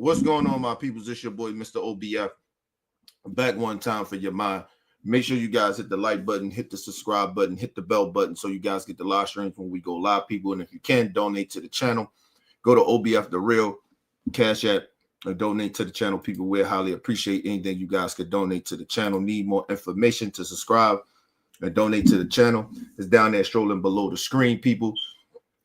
What's going on, my peoples? It's your boy, Mr. OBF. Back one time for your mind. Make sure you guys hit the like button, hit the subscribe button, hit the bell button so you guys get the live streams when we go live, people. And if you can, donate to the channel. Go to OBF The Real, Cash App, and donate to the channel, people. We highly appreciate anything you guys could donate to the channel. Need more information to subscribe and donate to the channel. It's down there strolling below the screen, people.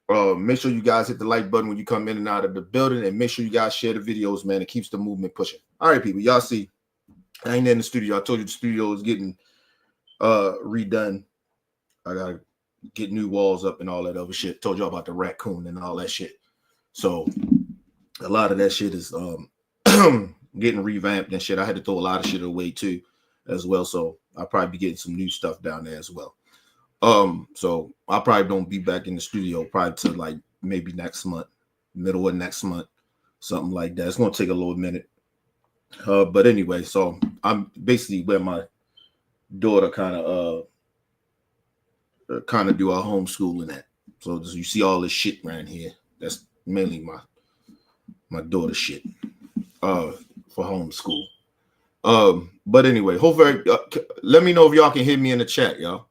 Make sure you guys hit the like button when you come in and out of the building, and make sure you guys share the videos, man. It keeps the movement pushing. All right, people. Y'all see, I ain't in the studio. I told you the studio is getting redone. I gotta get new walls up and all that other shit. Told y'all about the raccoon and all that shit. So a lot of that shit is getting revamped and shit. I had to throw a lot of shit away too, as well. So I'll probably be getting some new stuff down there as well. So I probably don't be back in the studio probably till like maybe next month, middle of next month, something like that. It's gonna take a little minute. But anyway, so I'm basically where my daughter kind of do our homeschooling at. So you see all this shit around here. That's mainly my daughter's shit for homeschool. But anyway, hopefully, let me know if y'all can hear me in the chat, y'all.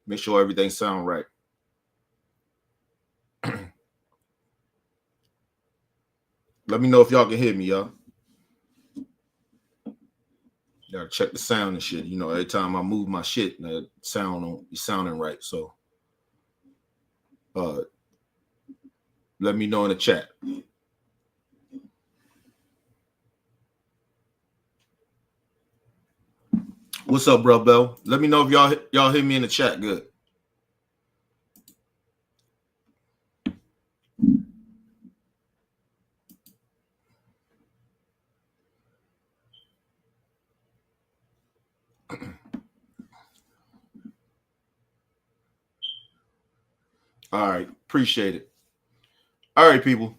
Make sure everything sound right. Let me know if y'all can hear me, y'all. Gotta check the sound and shit. You know, every time I move my shit, the sound don't be sounding right. So let me know in the chat. What's up, bro, Bell? Let me know if y'all hear me in the chat. Good. All right, appreciate it. All right, people.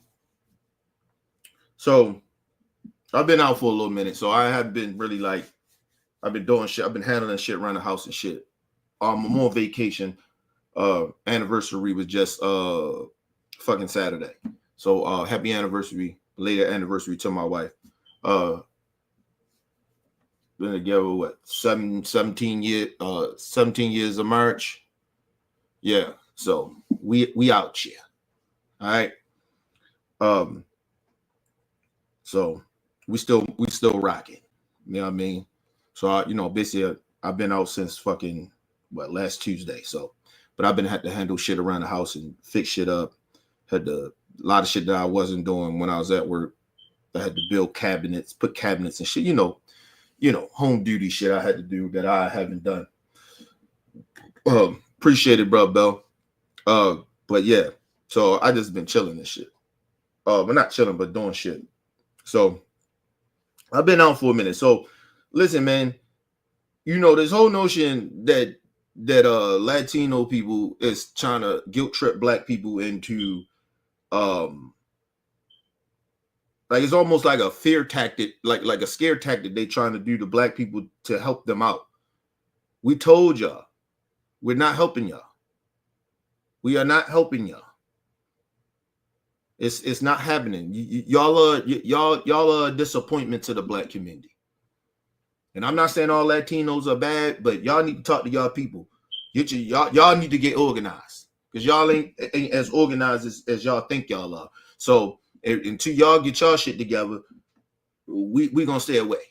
So I've been out for a little minute, so I have been really like, I've been doing shit. I've been handling shit around the house and shit. I'm on vacation. Anniversary was just fucking Saturday. So happy anniversary, later anniversary to my wife. Been together what 17 years of marriage. Yeah, so we out here. All right. So we still rocking. You know what I mean? So basically I've been out since fucking last Tuesday. So, but I've been had to handle shit around the house and fix shit up. Had a lot of shit that I wasn't doing when I was at work. I had to build cabinets, put cabinets and shit. You know, home duty shit I had to do that I haven't done. Appreciate it, bro, Bell. But yeah, so I just been chilling and shit. But not chilling, but doing shit. So I've been out for a minute. So listen, man, this whole notion that Latino people is trying to guilt trip black people into like it's almost like a fear tactic, like a scare tactic they trying to do to black people to help them out. We told y'all we're not helping y'all. We are not helping y'all. It's not happening. Y'all are a disappointment to the black community. And I'm not saying all Latinos are bad, but y'all need to talk to y'all people. Y'all need to get organized because y'all ain't as organized as y'all think y'all are. So until y'all get y'all shit together, we gonna stay away.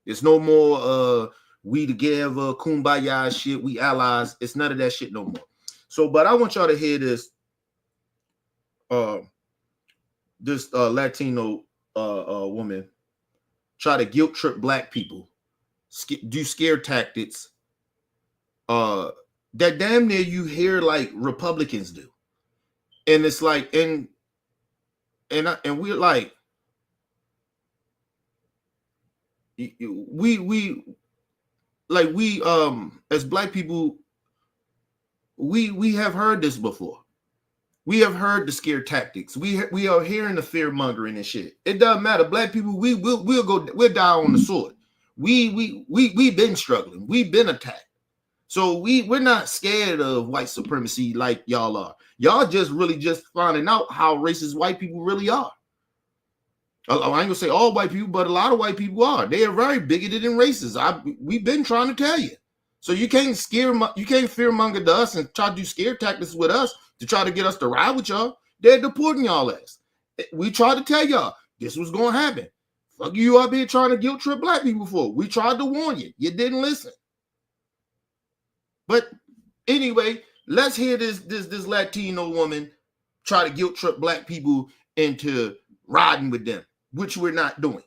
It's no more we together, kumbaya shit. We allies. It's none of that shit no more. So, but I want y'all to hear this. This Latino woman try to guilt trip black people, do scare tactics that damn near you hear like Republicans do, and it's like and we're like we as black people we have heard this before. We have heard the scare tactics. We are hearing the fear mongering and shit. It doesn't matter. Black people, we'll die on the sword. We've been struggling. We've been attacked. So we're not scared of white supremacy like y'all are. Y'all just really just finding out how racist white people really are. I ain't gonna say all white people, but a lot of white people are. They are very bigoted and racist. We've been trying to tell you. So you can't fearmonger to us and try to do scare tactics with us to try to get us to ride with y'all. They're deporting y'all ass. We tried to tell y'all this was gonna happen. Fuck you up here trying to guilt trip black people for. We tried to warn you. You didn't listen. But anyway, let's hear this Latino woman try to guilt trip black people into riding with them, which we're not doing.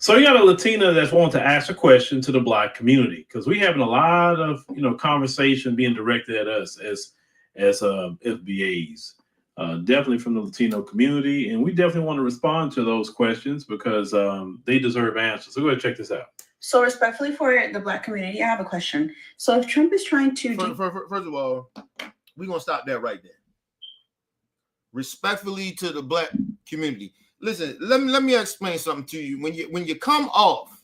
So you got a Latina that's wanting to ask a question to the black community, because we having a lot of conversation being directed at us as FBAs, definitely from the Latino community, and we definitely want to respond to those questions because they deserve answers. So go ahead and check this out. So respectfully for the black community, I have a question. So if Trump is trying to first of all, we're gonna stop that right there. Respectfully to the black community. Listen, let me explain something to you. When you come off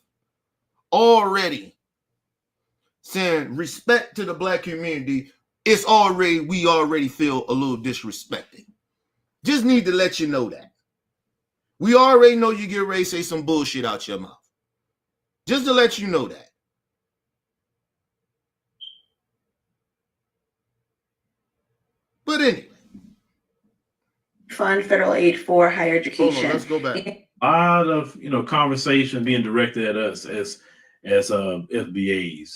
already saying respect to the black community, we already feel a little disrespected. Just need to let you know that. We already know you get ready to say some bullshit out your mouth. Just to let you know that. But anyway. Fund federal aid for higher education. Hold on, let's go back. A lot of conversation being directed at us as FBAs,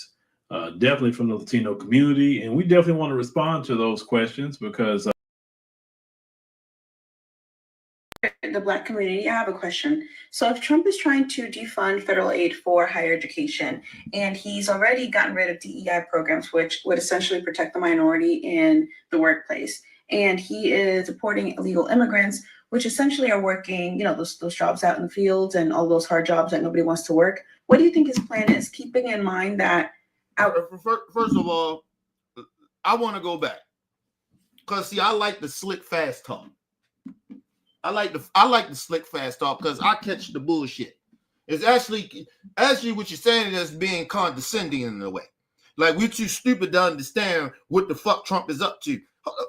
definitely from the Latino community, and we definitely want to respond to those questions because the black community, I have a question. So if Trump is trying to defund federal aid for higher education, and he's already gotten rid of DEI programs, which would essentially protect the minority in the workplace, and he is deporting illegal immigrants, which essentially are working, those jobs out in the fields and all those hard jobs that nobody wants to work. What do you think his plan is, keeping in mind that? First of all, I want to go back because see, I like the slick fast talk. I like the slick fast talk because I catch the bullshit. It's actually what you're saying is being condescending in a way. Like we're too stupid to understand what the fuck Trump is up to.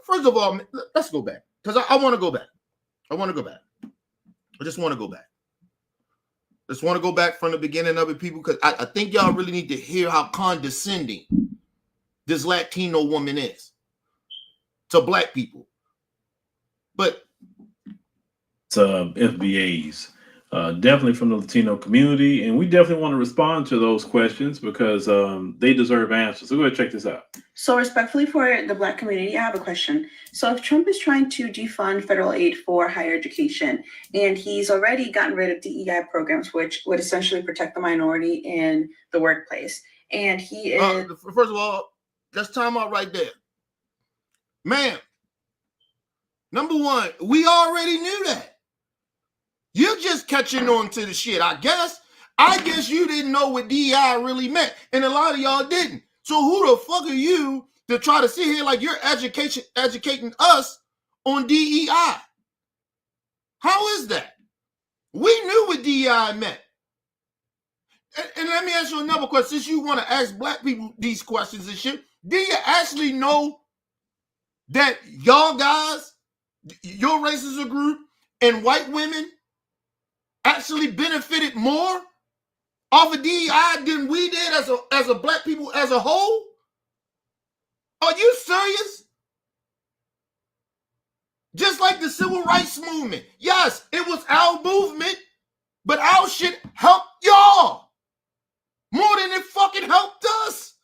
First of all, let's go back because I want to go back. I just want to go back. Just want to go back from the beginning of it, people, because I think y'all really need to hear how condescending this Latino woman is to black people. But FBAs, definitely from the Latino community, and we definitely want to respond to those questions because they deserve answers. So go ahead and check this out. So respectfully for the black community, I have a question. So if Trump is trying to defund federal aid for higher education, and he's already gotten rid of DEI programs, which would essentially protect the minority in the workplace, and he is... First of all, let's time out right there. Ma'am, number one, we already knew that. You're just catching on to the shit, I guess. I guess you didn't know what DEI really meant, and a lot of y'all didn't. So who the fuck are you to try to sit here like you're educating us on DEI? How is that? We knew what DEI meant. And let me ask you another question. Since you want to ask black people these questions and shit, do you actually know that y'all guys, your races group, and white women actually benefited more off of DEI than we did as a black people as a whole? Are you serious? Just like the civil rights movement. Yes, it was our movement, but our shit helped y'all more than it fucking helped us.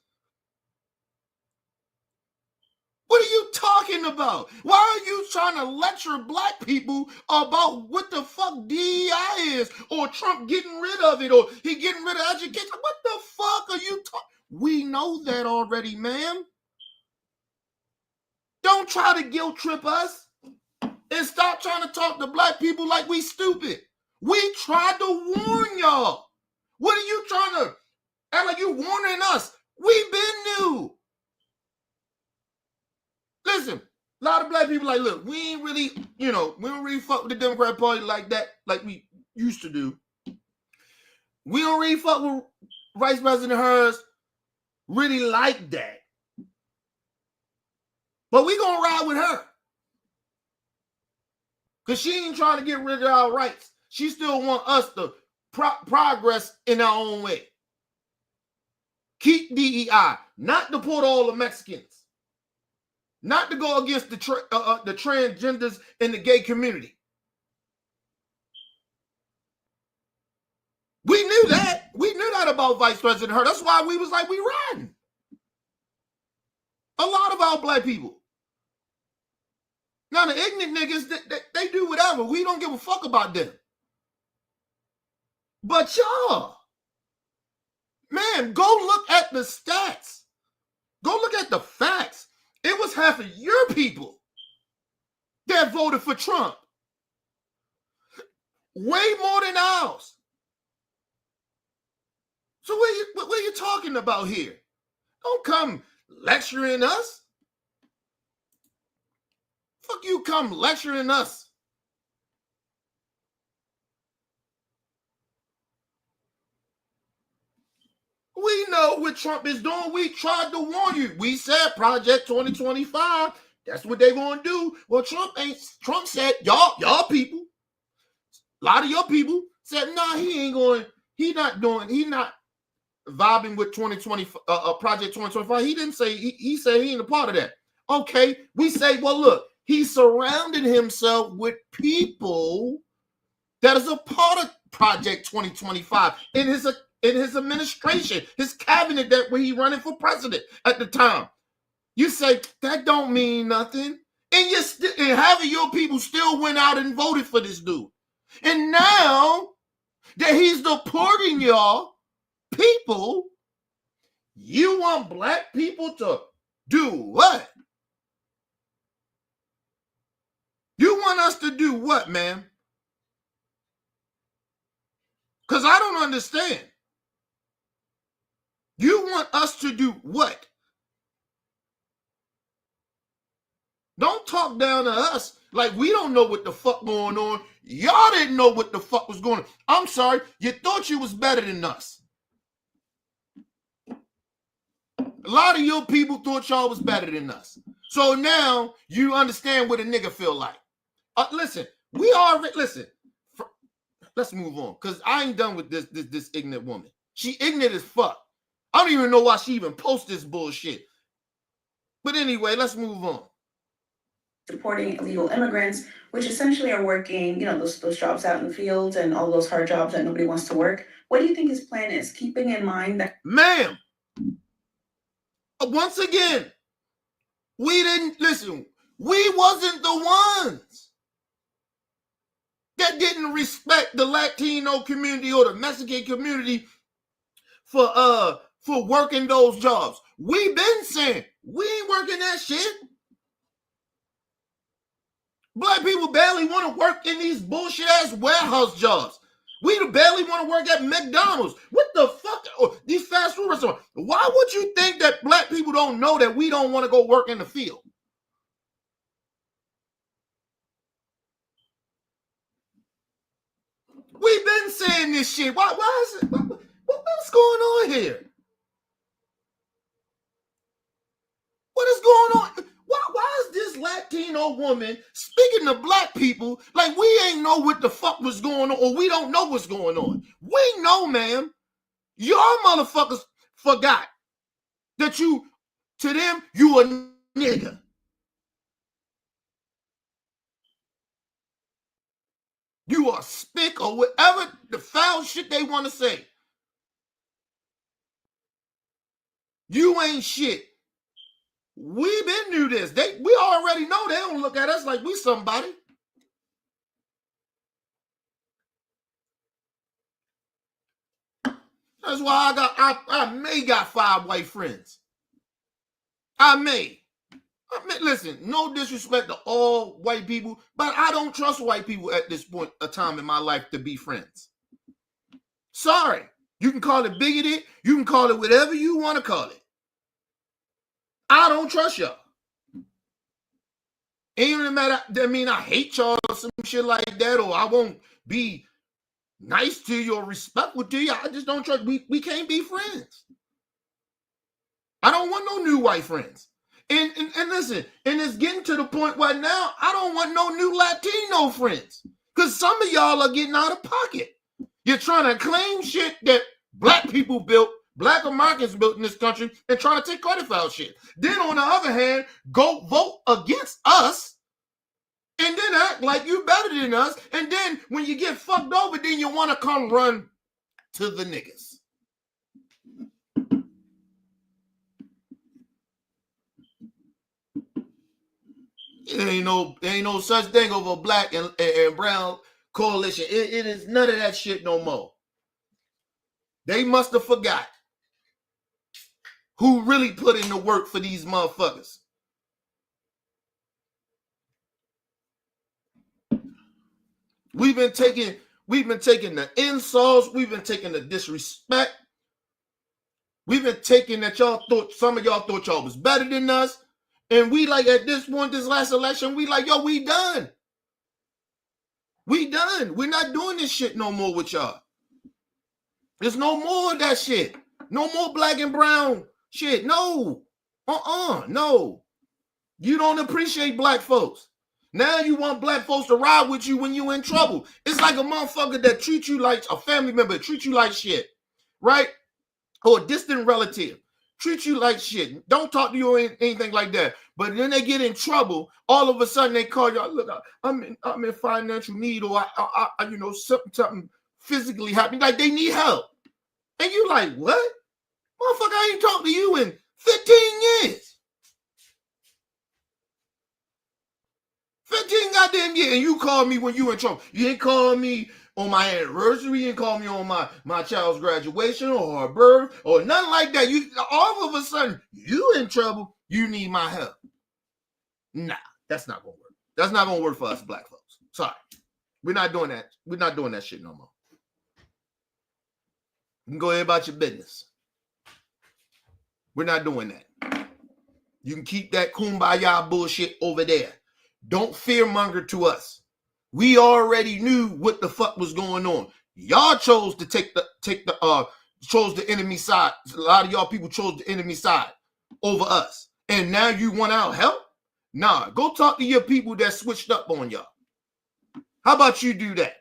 What are you talking about? Why are you trying to lecture black people about what the fuck DEI is, or Trump getting rid of it, or he getting rid of education? What the fuck are you talking? We know that already, ma'am. Don't try to guilt trip us and stop trying to talk to black people like we stupid. We tried to warn y'all. What are you trying to act like you warning us? We've been new. Listen, a lot of black people like, look, we ain't really, we don't really fuck with the Democrat Party like that, like we used to do. We don't really fuck with Vice President Harris really like that. But we gonna ride with her. Because she ain't trying to get rid of our rights. She still want us to progress in our own way. Keep DEI, not deport all the Mexicans, not to go against the transgenders in the gay community. We knew that. We knew that about Vice President her. That's why we was like, we riding. A lot of our black people. Now, the ignorant niggas, they do whatever. We don't give a fuck about them. But y'all, man, go look at the stats. Go look at the facts. It was half of your people that voted for Trump. Way more than ours. So what are you talking about here? Don't come lecturing us. Fuck you come lecturing us. We know what Trump is doing. We tried to warn you. We said Project 2025. That's what they're going to do. Well, Trump said, y'all people, a lot of your people said, nah, he not vibing with 2020, Project 2025. He didn't say, he said he ain't a part of that. Okay, we say, well, look, he surrounded himself with people that is a part of Project 2025 in his administration, his cabinet that where he running for president at the time. You say that don't mean nothing, and half of your people still went out and voted for this dude. And now that he's deporting y'all people, you want black people to do what? You want us to do what, man? Because I don't understand. You want us to do what? Don't talk down to us like we don't know what the fuck going on. Y'all didn't know what the fuck was going on. I'm sorry, you thought you was better than us. A lot of your people thought y'all was better than us. So now you understand what a nigga feel like. Listen, let's move on, because I ain't done with this ignorant woman. She ignorant as fuck. I don't even know why she even posts this bullshit. But anyway, let's move on. Supporting illegal immigrants, which essentially are working, those jobs out in the fields and all those hard jobs that nobody wants to work. What do you think his plan is? Keeping in mind that, ma'am, once again, we didn't listen. We wasn't the ones that didn't respect the Latino community or the Mexican community for working those jobs. We been saying we ain't working that shit. Black people barely want to work in these bullshit ass warehouse jobs. We barely want to work at McDonald's. What the fuck? Oh, these fast food restaurants. Why would you think that black people don't know that we don't want to go work in the field? We've been saying this shit. Why is it? What's going on here? What is going on? Why is this Latino woman speaking to black people like we ain't know what the fuck was going on, or we don't know what's going on? We know, ma'am. Y'all motherfuckers forgot that to them, you a nigga. You are spick or whatever the foul shit they want to say. You ain't shit. We been knew this. We already know they don't look at us like we somebody. That's why I may got 5 white friends. I may. Listen, no disrespect to all white people, but I don't trust white people at this point of time in my life to be friends. Sorry. You can call it bigoted. You can call it whatever you want to call it. I don't trust y'all. Ain't even matter. That mean I hate y'all or some shit like that, or I won't be nice to you or respectful to you. I just don't trust. We can't be friends. I don't want no new white friends. And listen, and it's getting to the point where now I don't want no new Latino friends. Because some of y'all are getting out of pocket. You're trying to claim shit that black people built, black Americans built in this country, and trying to take credit for our shit. Then on the other hand, go vote against us and then act like you better than us. And then when you get fucked over, then you want to come run to the niggas. There ain't no such thing over a black and brown coalition. It is none of that shit no more. They must have forgot who really put in the work for these motherfuckers. We've been taking the insults, we've been taking the disrespect, we've been taking that some of y'all thought y'all was better than us. And we like at this point, this last election, we like, yo, we done. We done. We're not doing this shit no more with y'all. There's no more of that shit. No more black and brown shit. No. No. You don't appreciate black folks. Now you want black folks to ride with you when you in trouble. It's like a motherfucker that treats you like a family member, treats you like shit, right? Or a distant relative. Treat you like shit. Don't talk to you or anything like that. But then they get in trouble. All of a sudden they call y'all. Look, I'm in financial need, or I something physically happening. Like they need help, and you like what? Motherfucker, I ain't talked to you in 15 years. 15 goddamn years, and you call me when you in trouble. You ain't call me on my anniversary, you ain't call me on my child's graduation or her birth or nothing like that. You all of a sudden you in trouble, you need my help. Nah, that's not gonna work. That's not gonna work for us black folks. Sorry. We're not doing that. We're not doing that shit no more. You can go ahead about your business. We're not doing that. You can keep that kumbaya bullshit over there. Don't fearmonger to us. We already knew what the fuck was going on. Y'all chose to chose the enemy side. A lot of y'all people chose the enemy side over us. And now you want our help? Nah, go talk to your people that switched up on y'all. How about you do that?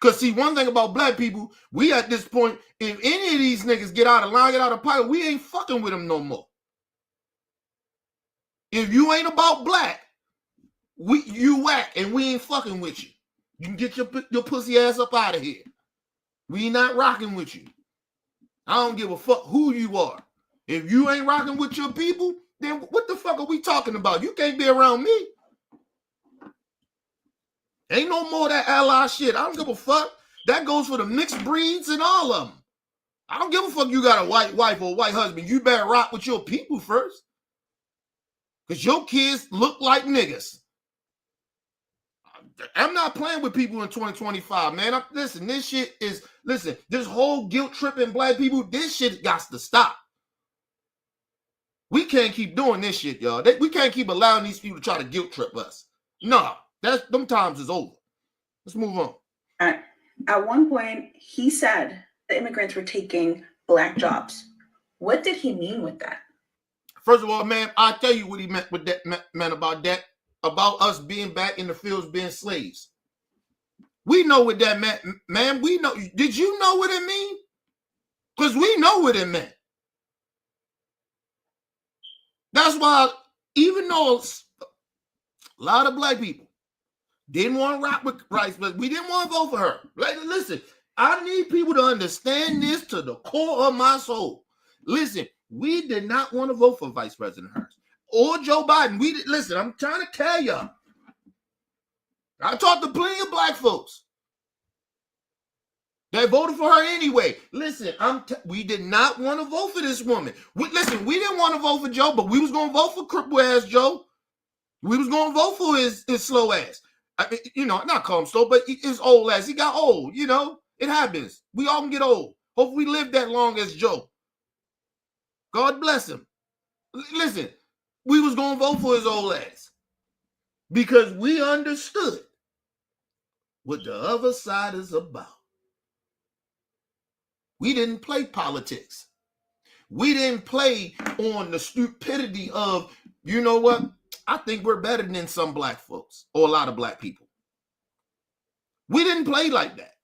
Because see, one thing about black people, we at this point, if any of these niggas get out of line, get out of pocket, we ain't fucking with them no more. If you ain't about black, you whack and we ain't fucking with you. You can get your pussy ass up out of here. We not rocking with you. I don't give a fuck who you are. If you ain't rocking with your people, then what the fuck are we talking about? You can't be around me. Ain't no more of that ally shit. I don't give a fuck. That goes for the mixed breeds and all of them. I don't give a fuck you got a white wife or a white husband. You better rock with your people first. Because your kids look like niggas. I'm not playing with people in 2025, man. Listen, this whole guilt tripping black people, this shit got to stop. We can't keep doing this shit, y'all. We can't keep allowing these people to try to guilt trip us. No, them times is over. Let's move on. At one point, he said the immigrants were taking black jobs. What did he mean with that? First of all, man, I'll tell you what he meant with that, man, about that. About us being back in the fields being slaves. We know what that meant, man. We know. Did you know what it mean? Because we know what it meant. That's why, even though a lot of black people didn't want to rock with Rice, but we didn't want to vote for her. Like, listen, I need people to understand this to the core of my soul. Listen, we did not want to vote for Vice President Harris or Joe Biden. Listen, I'm trying to tell y'all. I talked to plenty of black folks that voted for her anyway. Listen, we did not want to vote for this woman. We didn't want to vote for Joe, but we was going to vote for cripple ass Joe. We was going to vote for his slow ass. Not call him slow, but his old ass. He got old, It happens. We all can get old. Hope we live that long as Joe. God bless him. Listen, we was going to vote for his old ass because we understood what the other side is about. We didn't play politics. We didn't play on the stupidity of you know what? I think we're better than some black folks or a lot of black people. We didn't play like that.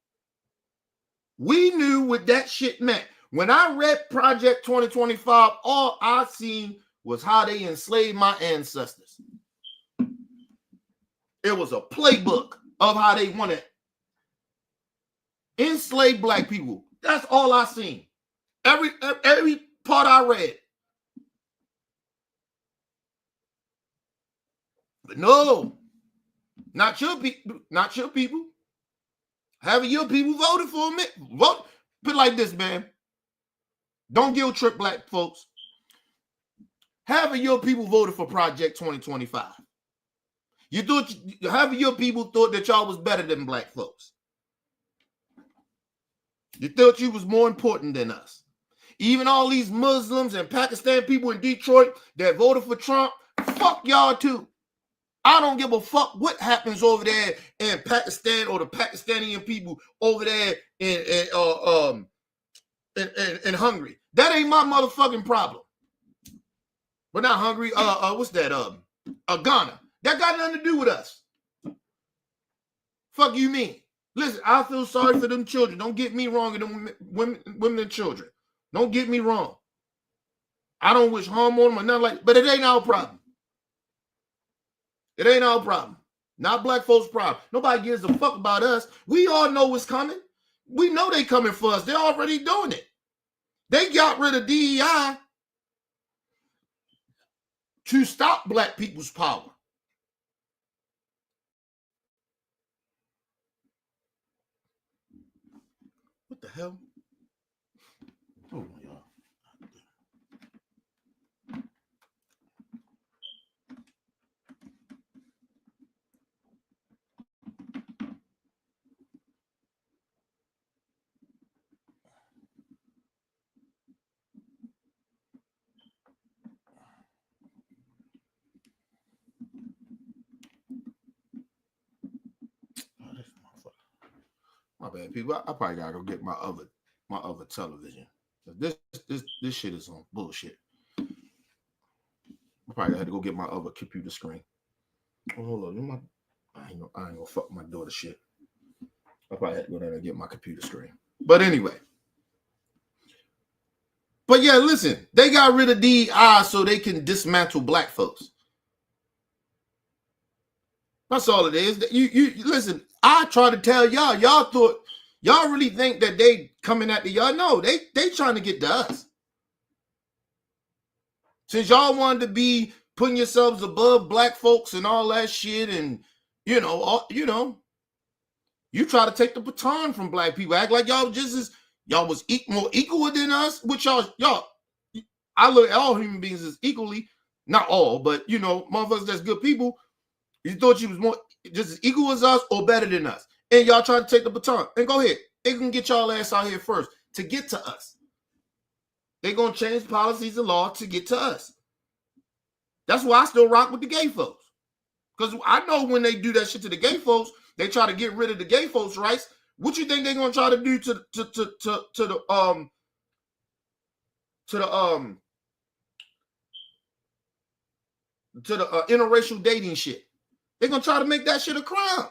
We knew what that shit meant. When I read Project 2025, all I seen was how they enslaved my ancestors. It was a playbook of how they wanted enslaved black people. That's all I seen. Every part I read. But no, not your people, not your people. Having your people voted for me. Vote. Put it like this, man. Don't guilt trip black folks. Having your people voted for Project 2025. You thought having your people thought that y'all was better than black folks. You thought you was more important than us. Even all these Muslims and Pakistan people in Detroit that voted for Trump, fuck y'all too. I don't give a fuck what happens over there in Pakistan or the Pakistani people over there in Hungary. That ain't my motherfucking problem. But not Hungary. What's that? Ghana. That got nothing to do with us. Fuck you mean? Listen, I feel sorry for them children. Don't get me wrong, and them women and children. Don't get me wrong. I don't wish harm on them or nothing like that, but it ain't our problem. It ain't our problem. Not black folks' problem. Nobody gives a fuck about us. We all know what's coming. We know they coming for us. They're already doing it. They got rid of DEI to stop black people's power. What the hell? Oh my God. My bad, people. I probably gotta go get my other television. This shit is on bullshit. I probably had to go get my other computer screen. Oh, hold on, I ain't gonna fuck my daughter shit. I probably had to go down and get my computer screen. But anyway. But yeah, listen, they got rid of DEI so they can dismantle black folks. That's all it is. You listen, I try to tell y'all thought, y'all really think that they coming at y'all? No, they trying to get to us. Since y'all wanted to be putting yourselves above black folks and all that shit, and you try to take the baton from black people, act like y'all was more equal than us. Which y'all, I look at all human beings as equally, not all, but motherfuckers that's good people. You thought you was more just as equal as us or better than us. And y'all trying to take the baton. And go ahead. They can get y'all ass out here first to get to us. They're going to change policies and law to get to us. That's why I still rock with the gay folks. Because I know when they do that shit to the gay folks, they try to get rid of the gay folks' rights. What you think they're going to try to do to the interracial dating shit? They're going to try to make that shit a crime.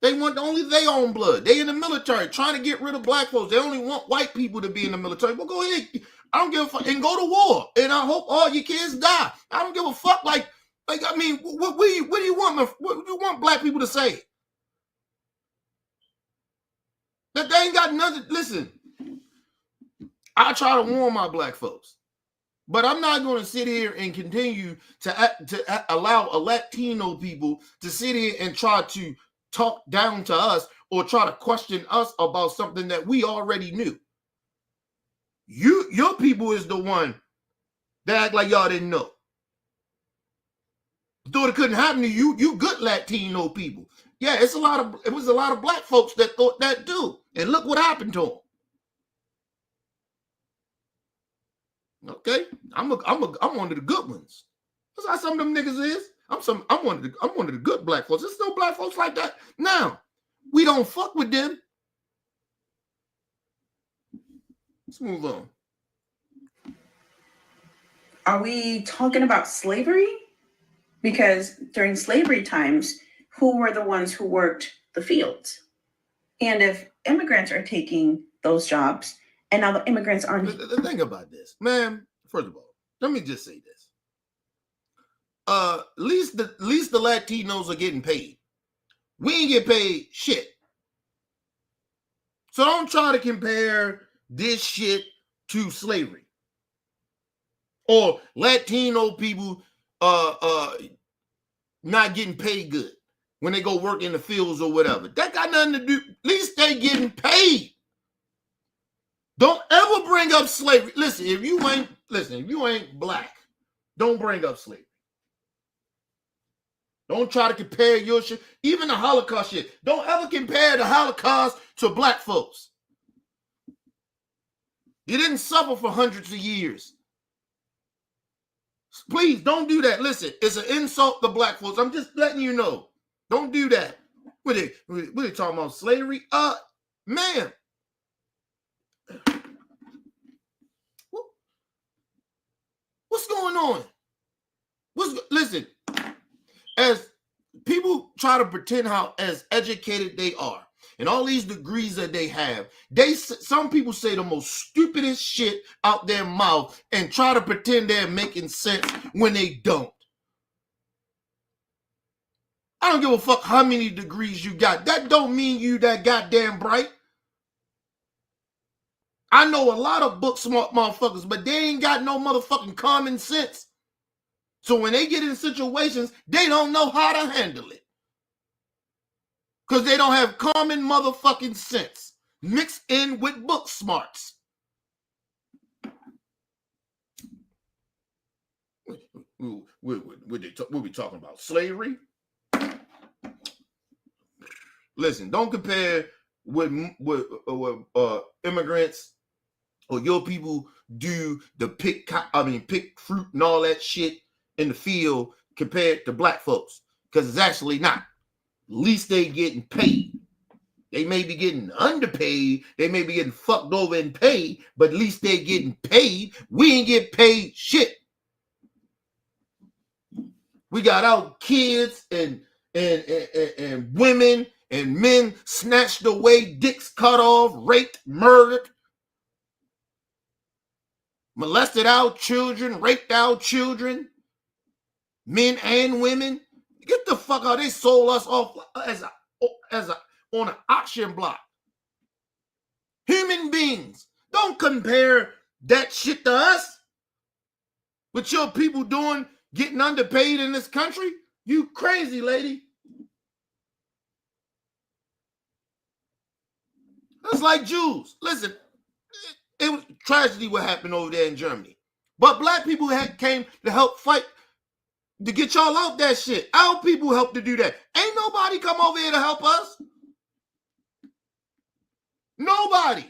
They want only their own blood. They in the military trying to get rid of black folks. They only want white people to be in the military. Well, go ahead. I don't give a fuck. And go to war. And I hope all your kids die. I don't give a fuck. Like I mean, what do you want? What do you want black people to say? That they ain't got nothing. Listen, I try to warn my black folks. But I'm not going to sit here and continue to allow a Latino people to sit here and try to talk down to us or try to question us about something that we already knew. Your people is the one that act like y'all didn't know. Thought it couldn't happen to you. You good Latino people. Yeah, it was a lot of black folks that thought that too. And look what happened to them. Okay, I'm one of the good ones. That's how some of them niggas is. I'm one of the good black folks. There's no black folks like that. Now, we don't fuck with them. Let's move on. are we talking about slavery? Because during slavery times, who were the ones who worked the fields? And if immigrants are taking those jobs, and now the immigrants aren't. The thing about this, man, first of all, let me just say this. At least the Latinos are getting paid. We ain't get paid shit. So don't try to compare this shit to slavery. Or Latino people not getting paid good when they go work in the fields or whatever. That got nothing to do. At least they getting paid. Don't ever bring up slavery. Listen, if you ain't black, don't bring up slavery. Don't try to compare your shit, even the Holocaust shit. Don't ever compare the Holocaust to black folks. You didn't suffer for hundreds of years. Please don't do that. Listen, it's an insult to black folks. I'm just letting you know. Don't do that. What are they talking about? Slavery? Man. What's going on? Listen, as people try to pretend how as educated they are and all these degrees that they have, some people say the most stupidest shit out their mouth and try to pretend they're making sense when they don't. I don't give a fuck how many degrees you got. That don't mean you that goddamn bright. I know a lot of book smart motherfuckers, but they ain't got no motherfucking common sense. So when they get in situations, they don't know how to handle it. Because they don't have common motherfucking sense mixed in with book smarts. What we talking about? Slavery? Listen, don't compare with immigrants or your people do the pick fruit and all that shit in the field compared to black folks, because it's actually not. At least they getting paid. They may be getting underpaid, they may be getting fucked over and paid, but at least they getting paid. We ain't get paid shit. We got our kids and women and men snatched away, dicks cut off, raped, murdered, molested our children, raped our children, men and women. Get the fuck out. They sold us off on an auction block. Human beings. Don't compare that shit to us. What your people doing, getting underpaid in this country? You crazy, lady. That's like Jews. Listen, it was tragedy what happened over there in Germany. But black people came to help fight to get y'all out that shit. Our people helped to do that. Ain't nobody come over here to help us. Nobody.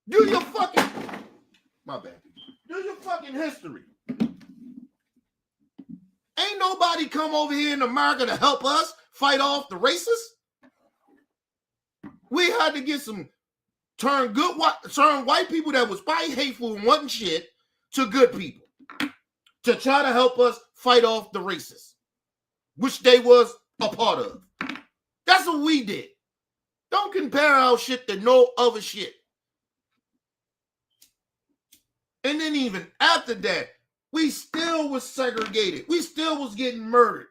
Do your fucking, my bad. Do your fucking history. Ain't nobody come over here in America to help us fight off the racists. We had to get some turn white people that was probably hateful and wasn't shit to good people to try to help us fight off the racists, which they was a part of. That's what we did. Don't compare our shit to no other shit. And then even after that, we still was segregated. We still was getting murdered.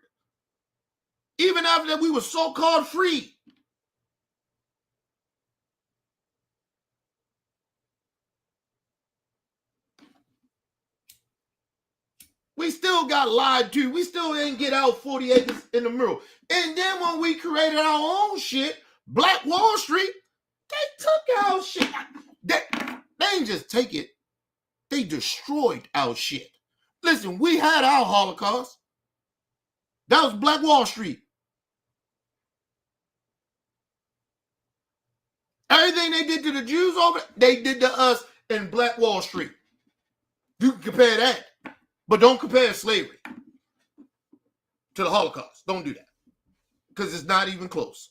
Even after that, we were so-called free. We still got lied to. We still didn't get out 40 acres in the middle. And then when we created our own shit, Black Wall Street, they took our shit. They didn't just take it. They destroyed our shit. Listen, we had our Holocaust. That was Black Wall Street. Everything they did to the Jews over there, they did to us in Black Wall Street. You can compare that. But don't compare slavery to the Holocaust. Don't do that. Because it's not even close.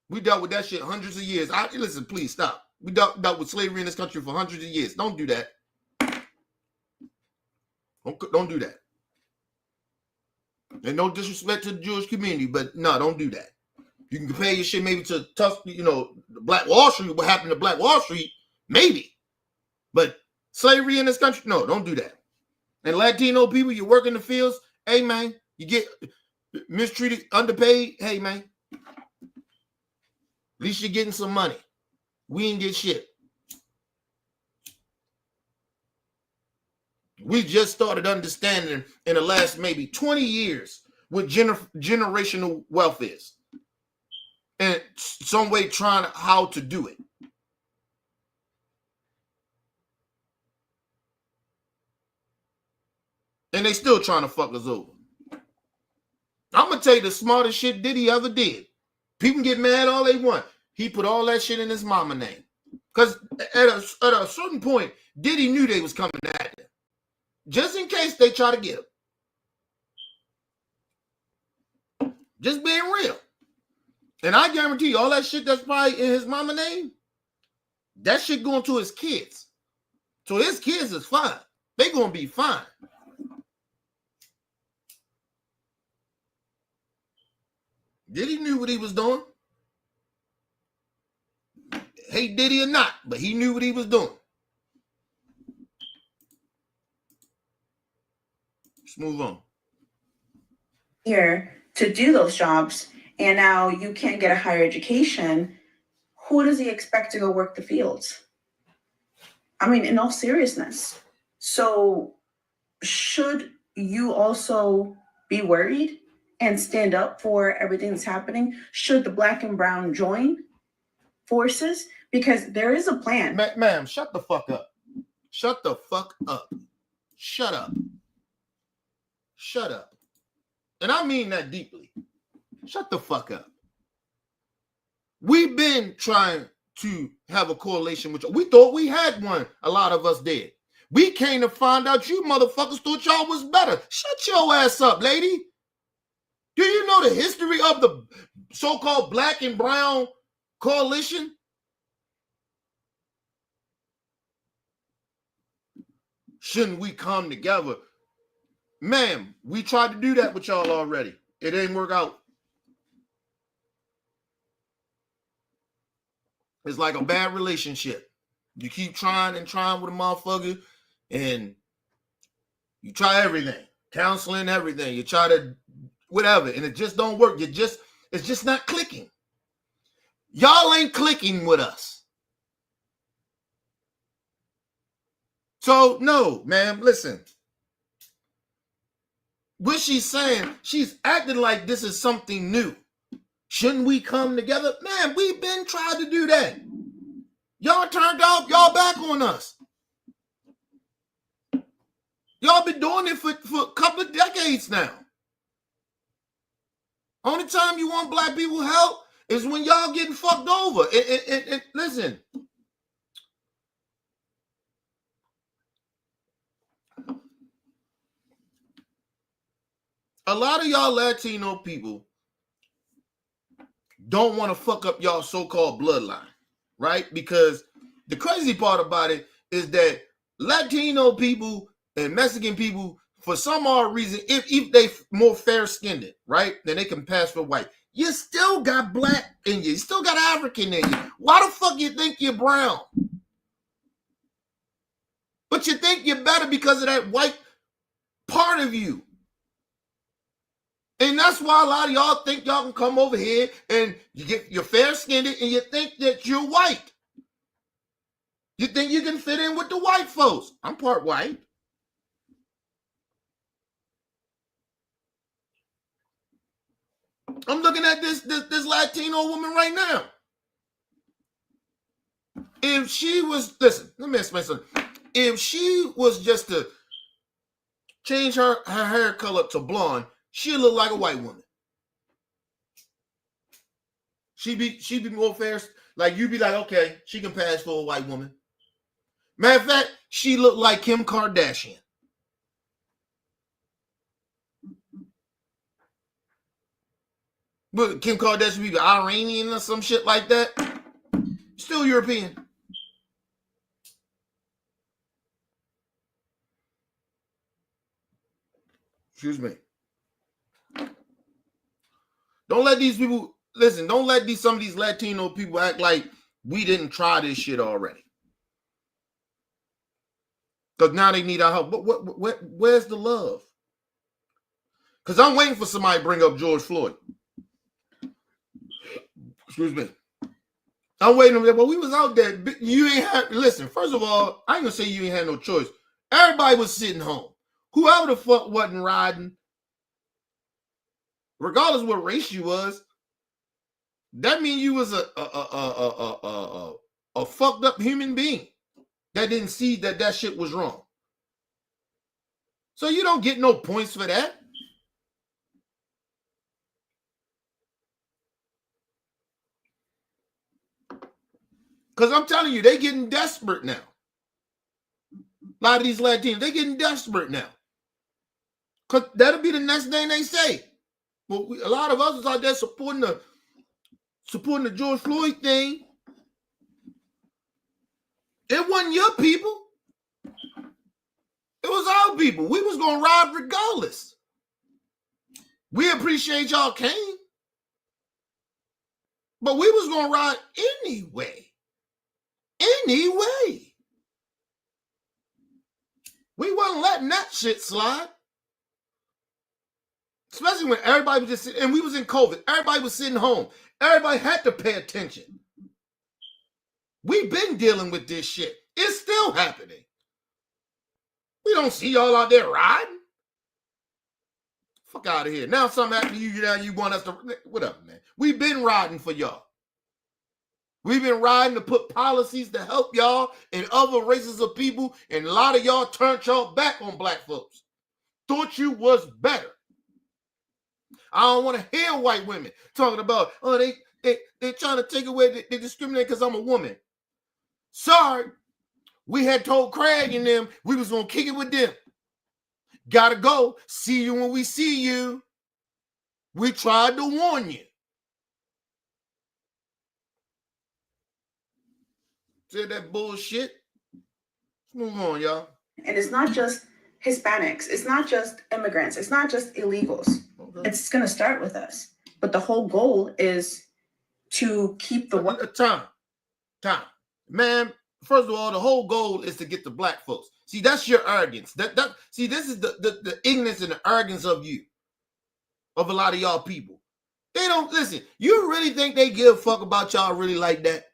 We dealt with that shit hundreds of years. Listen, please stop. We dealt with slavery in this country for hundreds of years. Don't do that. Don't do that. And no disrespect to the Jewish community, but no, don't do that. You can compare your shit maybe to tough, Black Wall Street. What happened to Black Wall Street? Maybe. But slavery in this country, no, don't do that. And Latino people, you work in the fields, hey man, you get mistreated, underpaid, hey man. At least you're getting some money. We ain't get shit. We just started understanding in the last maybe 20 years what generational wealth is. And some way trying how to do it. And they still trying to fuck us over. I'm going to tell you the smartest shit Diddy ever did. People get mad all they want. He put all that shit in his mama name. Because at a certain point, Diddy knew they was coming at him. Just in case they try to get him. Just being real. And I guarantee you, all that shit that's probably in his mama name, that shit going to his kids. So his kids is fine. They going to be fine. Diddy knew what he was doing. Hate Diddy or not, but he knew what he was doing. Let's move on. Here to do those jobs, and now you can't get a higher education. Who does he expect to go work the fields? I mean, in all seriousness. So should you also be worried and stand up for everything that's happening? Should the Black and brown join forces? Because there is a plan. Ma'am, shut the fuck up. Shut the fuck up. Shut up. Shut up. And I mean that deeply. Shut the fuck up. We've been trying to have a correlation with you. We thought we had one. A lot of us did. We came to find out you motherfuckers thought y'all was better. Shut your ass up, lady. Do you know the history of the so-called Black and brown coalition? Shouldn't we come together? Ma'am, we tried to do that with y'all already. It didn't work out. It's like a bad relationship. You keep trying and trying with a motherfucker, and you try everything, counseling, everything. You try to whatever, and it just don't work. It's just not clicking. Y'all ain't clicking with us. So no, ma'am, listen. What she's saying, she's acting like this is something new. Shouldn't we come together? Man, we've been trying to do that. Y'all turned off, y'all back on us. Y'all been doing it for a couple of decades now. Only time you want Black people help is when y'all getting fucked over. Listen. A lot of y'all Latino people don't want to fuck up y'all so-called bloodline, right? Because the crazy part about it is that Latino people and Mexican people, for some odd reason, if they more fair-skinned, right, then they can pass for white. You still got Black in you. You still got African in you. Why the fuck you think you're brown? But you think you're better because of that white part of you. And that's why a lot of y'all think y'all can come over here and you're fair-skinned and you think that you're white. You think you can fit in with the white folks. I'm part white. I'm looking at this Latino woman right now. If she was, listen, let me explain something. If she was just to change her hair color to blonde, she'd look like a white woman. She'd be more fair. Like you'd be like, okay, she can pass for a white woman. Matter of fact, she looked like Kim Kardashian. But Kim Kardashian be Iranian or some shit like that. Still European. Excuse me. Don't let these people listen. Don't let some of these Latino people act like we didn't try this shit already. Because now they need our help. But where's the love? Because I'm waiting for somebody to bring up George Floyd. Excuse me. I'm waiting. Well, we was out there. You ain't had. Listen. First of all, I ain't gonna say you ain't had no choice. Everybody was sitting home. Whoever the fuck wasn't riding, regardless what race you was, that means you was a fucked up human being that didn't see that shit was wrong. So you don't get no points for that. Because I'm telling you, they getting desperate now. A lot of these Latinos, they getting desperate now. Because that'll be the next thing they say. Well, a lot of us was out there supporting the George Floyd thing. It wasn't your people. It was our people. We was going to ride regardless. We appreciate y'all came. But we was going to ride anyway. Anyway. We wasn't letting that shit slide. Especially when everybody was just sitting, and we was in COVID. Everybody was sitting home. Everybody had to pay attention. We've been dealing with this shit. It's still happening. We don't see y'all out there riding. Fuck out of here. Now something happened to you. Now you want us to, whatever, man. We've been riding for y'all. We've been riding to put policies to help y'all and other races of people, and a lot of y'all turned y'all back on black folks. Thought you was better. I don't want to hear white women talking about, oh, they're trying to take away, they discriminate because I'm a woman. Sorry. We had told Craig and them we was going to kick it with them. Gotta go. See you when we see you. We tried to warn you. Said that bullshit. Let's move on, y'all. And it's not just Hispanics. It's not just immigrants. It's not just illegals. Okay. It's going to start with us. But the whole goal is to keep the... Time. Man, first of all, the whole goal is to get the black folks. See, that's your arrogance. See, this is the ignorance and the arrogance of you. Of a lot of y'all people. They don't... Listen, you really think they give a fuck about y'all really like that?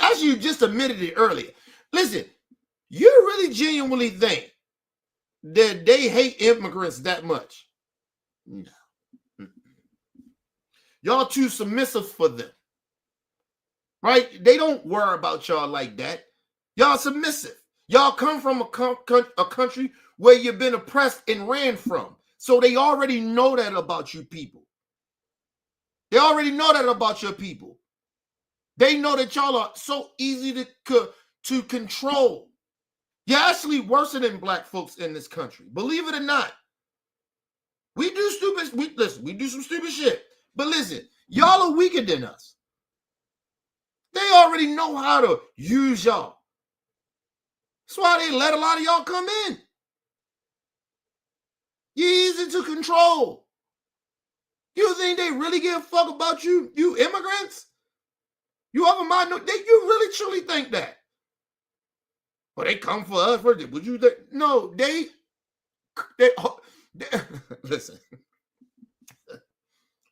As you just admitted it earlier. Listen, you really genuinely think that they hate immigrants that much? No. Y'all too submissive for them. Right? They don't worry about y'all like that. Y'all submissive. Y'all come from a country where you've been oppressed and ran from. So they already know that about you people. They already know that about your people. They know that y'all are so easy to control. You're actually worse than black folks in this country. Believe it or not. We do some stupid shit. But listen, y'all are weaker than us. They already know how to use y'all. That's why they let a lot of y'all come in. You're easy to control. You think they really give a fuck about you immigrants? You other minority, you really truly think that? Well, they come for us. Would you think? No, they listen.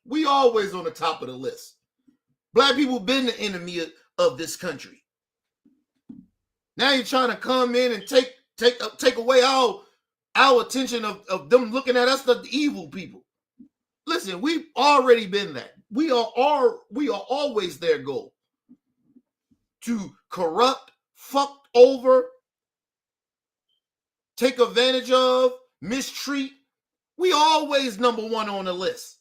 We always on the top of the list. Black people been the enemy of this country. Now you're trying to come in and take away our attention of them looking at us as the evil people. Listen, we've already been that. We are always their goal. To corrupt, fuck over, take advantage of, mistreat. We always number one on the list.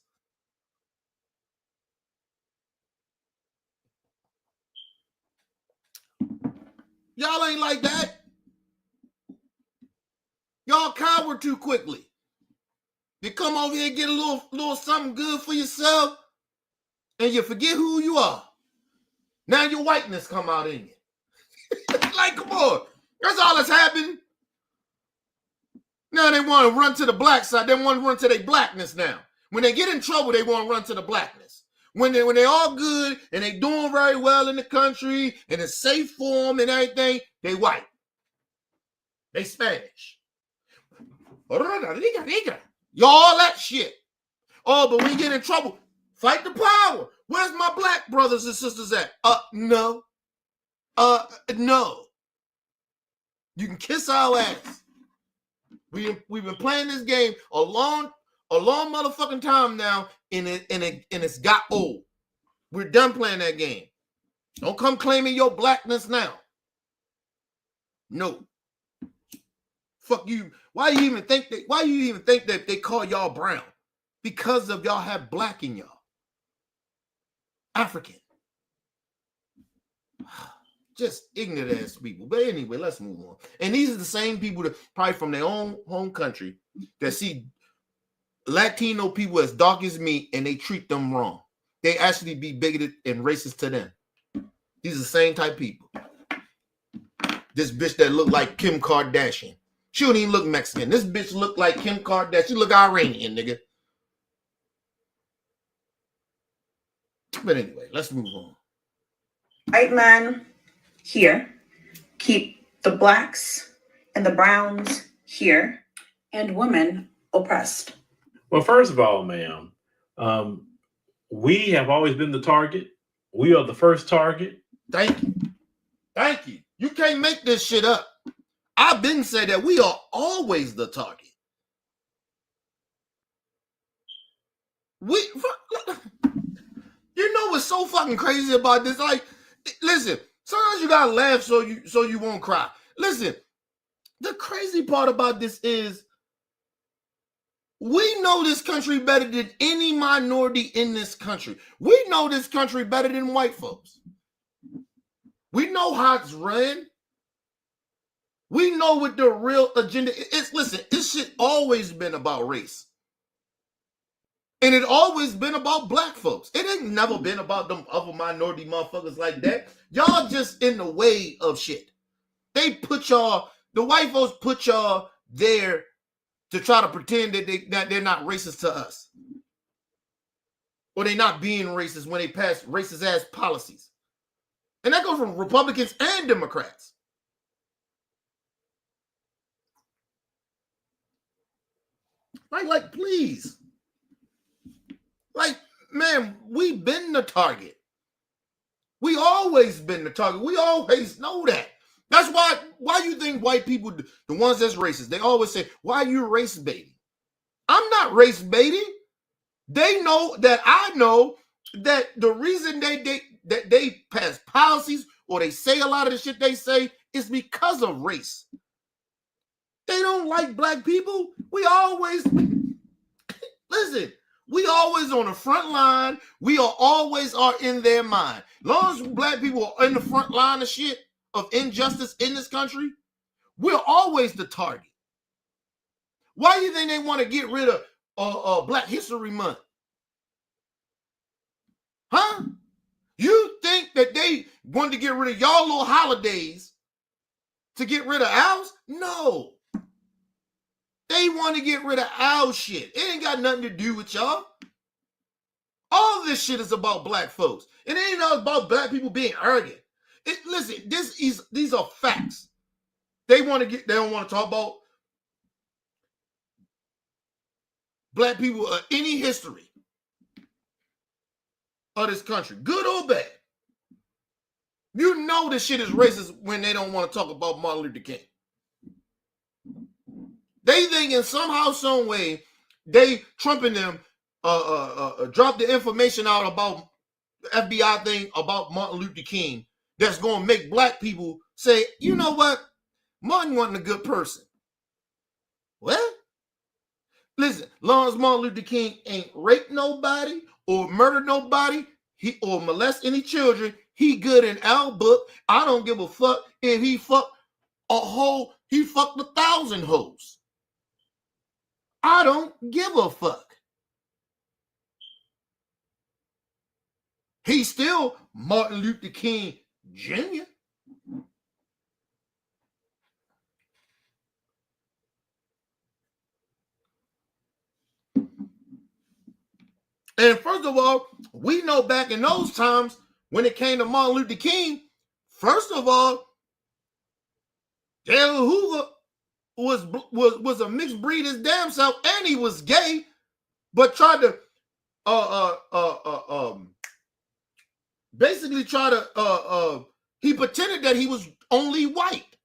Y'all ain't like that. Y'all coward too quickly. You come over here and get a little something good for yourself, and you forget who you are. Now your whiteness come out in you. Like, come on. That's all that's happened. Now they want to run to the black side. They want to run to their blackness now. When they get in trouble, they want to run to the blackness. When they all good and they doing very well in the country and it's safe for them and everything, they white. They Spanish. Y'all that shit. Oh, but we get in trouble. Fight the power. Where's my black brothers and sisters at? No. No. You can kiss our ass. We've been playing this game a long motherfucking time now, and it's got old. We're done playing that game. Don't come claiming your blackness now. No. Fuck you. Why you even think that they call y'all brown? Because of y'all have black in y'all. African. Just ignorant ass people. But anyway, let's move on. And these are the same people that probably from their own home country that see Latino people as dark as me and they treat them wrong. They actually be bigoted and racist to them. These are the same type of people. This bitch that look like Kim Kardashian. She don't even look Mexican. This bitch look like Kim Kardashian. She look Iranian, nigga. But anyway, let's move on. White man here, keep the blacks and the browns here, and women oppressed. Well, first of all, ma'am, we have always been the target. We are the first target. Thank you. Thank you. You can't make this shit up. I've been saying that we are always the target. You know what's so fucking crazy about this? Like, listen, sometimes you gotta laugh so you won't cry. Listen, the crazy part about this is we know this country better than any minority in this country. We know this country better than white folks. We know how it's run. We know what the real agenda is. Listen, this shit always been about race. And it always been about black folks. It ain't never been about them other minority motherfuckers like that. Y'all just in the way of shit. They put y'all, the white folks put y'all there to try to pretend that they're not racist to us. Or they're not being racist when they pass racist ass policies. And that goes from Republicans and Democrats. Like, please. Like, man, we've been the target. We always been the target. We always know that. That's why you think white people, the ones that's racist, they always say, why are you race baiting? I'm not race baiting. They know that I know that the reason they pass policies or they say a lot of the shit they say is because of race. They don't like black people. We always, listen, we always on the front line. We are always in their mind. As long as black people are in the front line of shit, of injustice in this country, we're always the target. Why do you think they want to get rid of Black History Month? Huh? You think that they wanted to get rid of y'all little holidays to get rid of ours? No. They want to get rid of our shit. It ain't got nothing to do with y'all. All this shit is about black folks. It ain't about black people being arrogant. Listen, these are facts. They don't want to talk about black people or any history of this country, good or bad. You know this shit is racist when they don't want to talk about Martin Luther King. They think in somehow, some way, Trump and them drop the information out about the FBI thing about Martin Luther King that's going to make black people say, you know what? Martin wasn't a good person. What? Listen, long as Martin Luther King ain't raped nobody or murdered nobody, or molest any children, he good in our book. I don't give a fuck if he fucked 1,000 hoes. I don't give a fuck. He's still Martin Luther King Jr. And first of all, we know back in those times when it came to Martin Luther King, first of all, J. Hoover was a mixed breed his damn self, and he was gay, but tried to basically he pretended that he was only white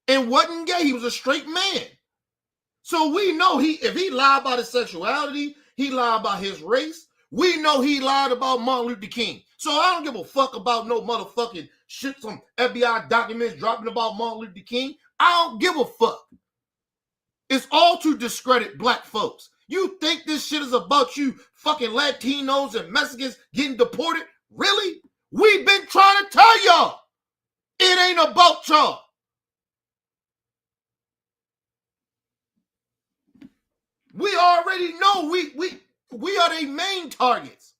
and wasn't gay. He was a straight man. So we know if he lied about his sexuality, he lied about his race. We know he lied about Martin Luther King. So I don't give a fuck about no motherfucking shit, some FBI documents dropping about Martin Luther King. I don't give a fuck. It's all to discredit black folks. You think this shit is about you fucking Latinos and Mexicans getting deported? Really? We've been trying to tell y'all. It ain't about y'all. We already know we are the main targets.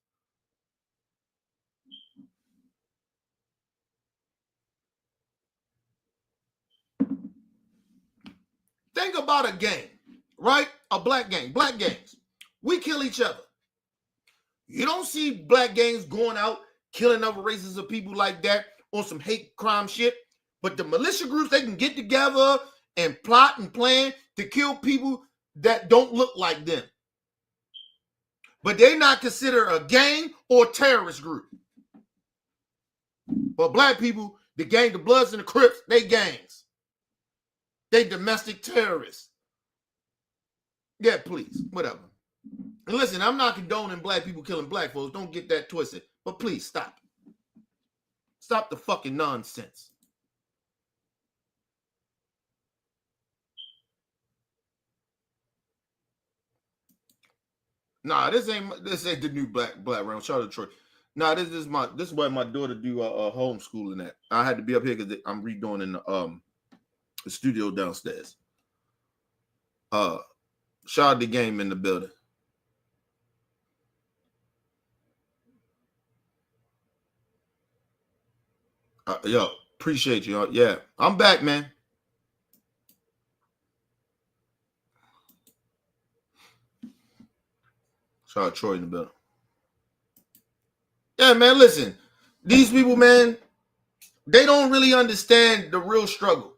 Think about a gang, right? A black gang, black gangs. We kill each other. You don't see black gangs going out killing other races of people like that on some hate crime shit. But the militia groups, they can get together and plot and plan to kill people that don't look like them. But they're not considered a gang or terrorist group. But black people, the gang, the Bloods and the Crips, they gangs. They domestic terrorists. Yeah, please, whatever. And listen, I'm not condoning black people killing black folks. Don't get that twisted. But please, stop. Stop the fucking nonsense. Nah, this ain't the new black round. Shout out to Troy. Nah, this is why my daughter do homeschooling at. I had to be up here because I'm redoing in the studio downstairs. Shout out the game in the building. Yo, appreciate you. Yeah, I'm back, man. Shout out Troy in the building. Yeah, man, listen. These people, man, they don't really understand the real struggle.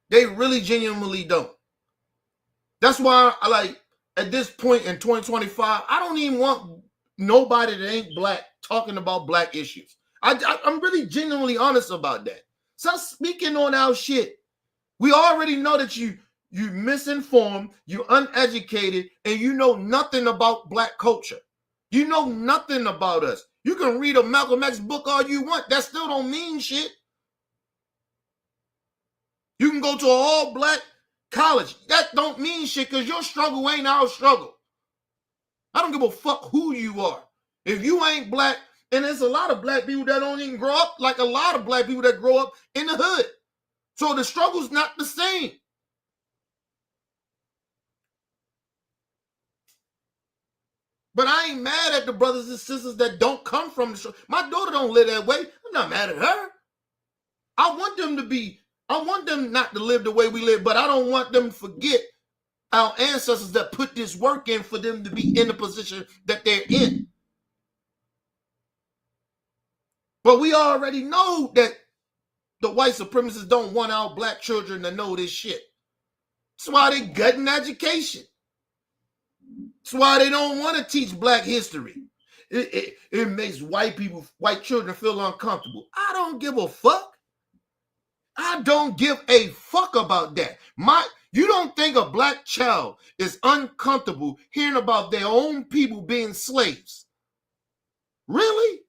They really genuinely don't. That's why I like, at this point in 2025, I don't even want nobody that ain't black talking about black issues. I'm really genuinely honest about that. Stop speaking on our shit. We already know that you misinformed, you uneducated, and you know nothing about black culture. You know nothing about us. You can read a Malcolm X book all you want. That still don't mean shit. You can go to an all-black college. That don't mean shit because your struggle ain't our struggle. I don't give a fuck who you are. If you ain't black, and there's a lot of black people that don't even grow up like a lot of black people that grow up in the hood. So the struggle's not the same. But I ain't mad at the brothers and sisters that don't come from the struggle. My daughter don't live that way. I'm not mad at her. I want them not to live the way we live, but I don't want them to forget our ancestors that put this work in for them to be in the position that they're in. But we already know that the white supremacists don't want our black children to know this shit. That's why they gutting education. That's why they don't want to teach black history. It makes white children feel uncomfortable. I don't give a fuck. I don't give a fuck about that. You don't think a black child is uncomfortable hearing about their own people being slaves? Really?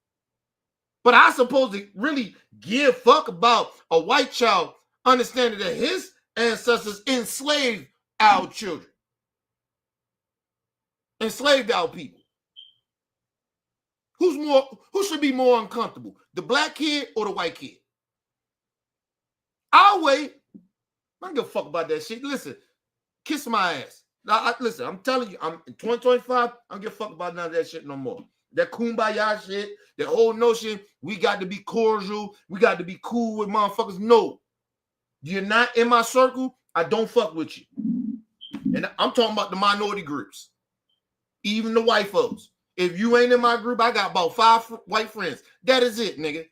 But I supposed to really give fuck about a white child understanding that his ancestors enslaved our children. Enslaved our people. Who should be more uncomfortable? The black kid or the white kid? I'll wait. I don't give a fuck about that shit. Listen, kiss my ass. Listen, I'm telling you, I'm in 2025, I don't give a fuck about none of that shit no more. That kumbaya shit, that whole notion, we got to be cordial, we got to be cool with motherfuckers. No. You're not in my circle, I don't fuck with you. And I'm talking about the minority groups. Even the white folks. If you ain't in my group, I got about 5 white friends. That is it, nigga.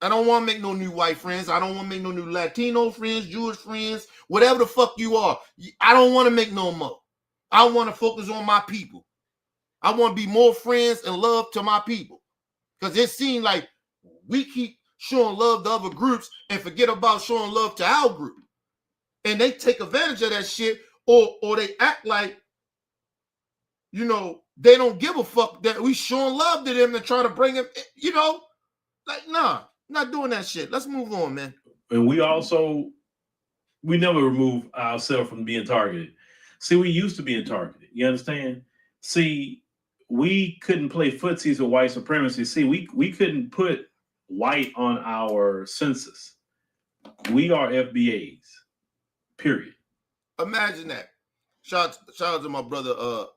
I don't want to make no new white friends. I don't want to make no new Latino friends, Jewish friends, whatever the fuck you are. I don't want to make no more. I want to focus on my people. I want to be more friends and love to my people. Because it seems like we keep showing love to other groups and forget about showing love to our group. And they take advantage of that shit, or they act like, you know, they don't give a fuck that we showing love to them and try to bring them, you know, like, nah, not doing that shit. Let's move on, man. And we never remove ourselves from being targeted. See, we used to being targeted. You understand? See, we couldn't play footsies with white supremacy. See, we couldn't put white on our census. We are FBAs, period. Imagine that. Shout out to my brother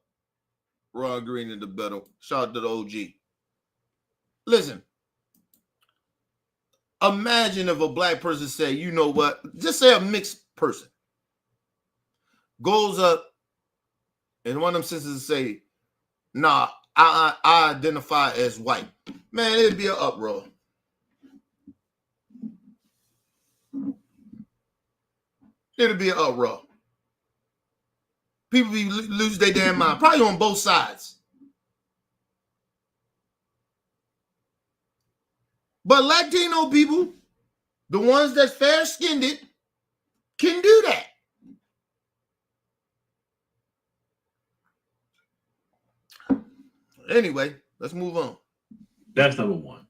Ron Green in the battle. Shout out to the OG. Listen, imagine if a black person say, you know what, just say a mixed person goes up and one of them sisters say, nah, I identify as white. Man, it'd be an uproar. It'd be an uproar. People be lose their damn mind, probably on both sides. But Latino people, the ones that's fair-skinned, can do that. Anyway, let's move on. That's number one.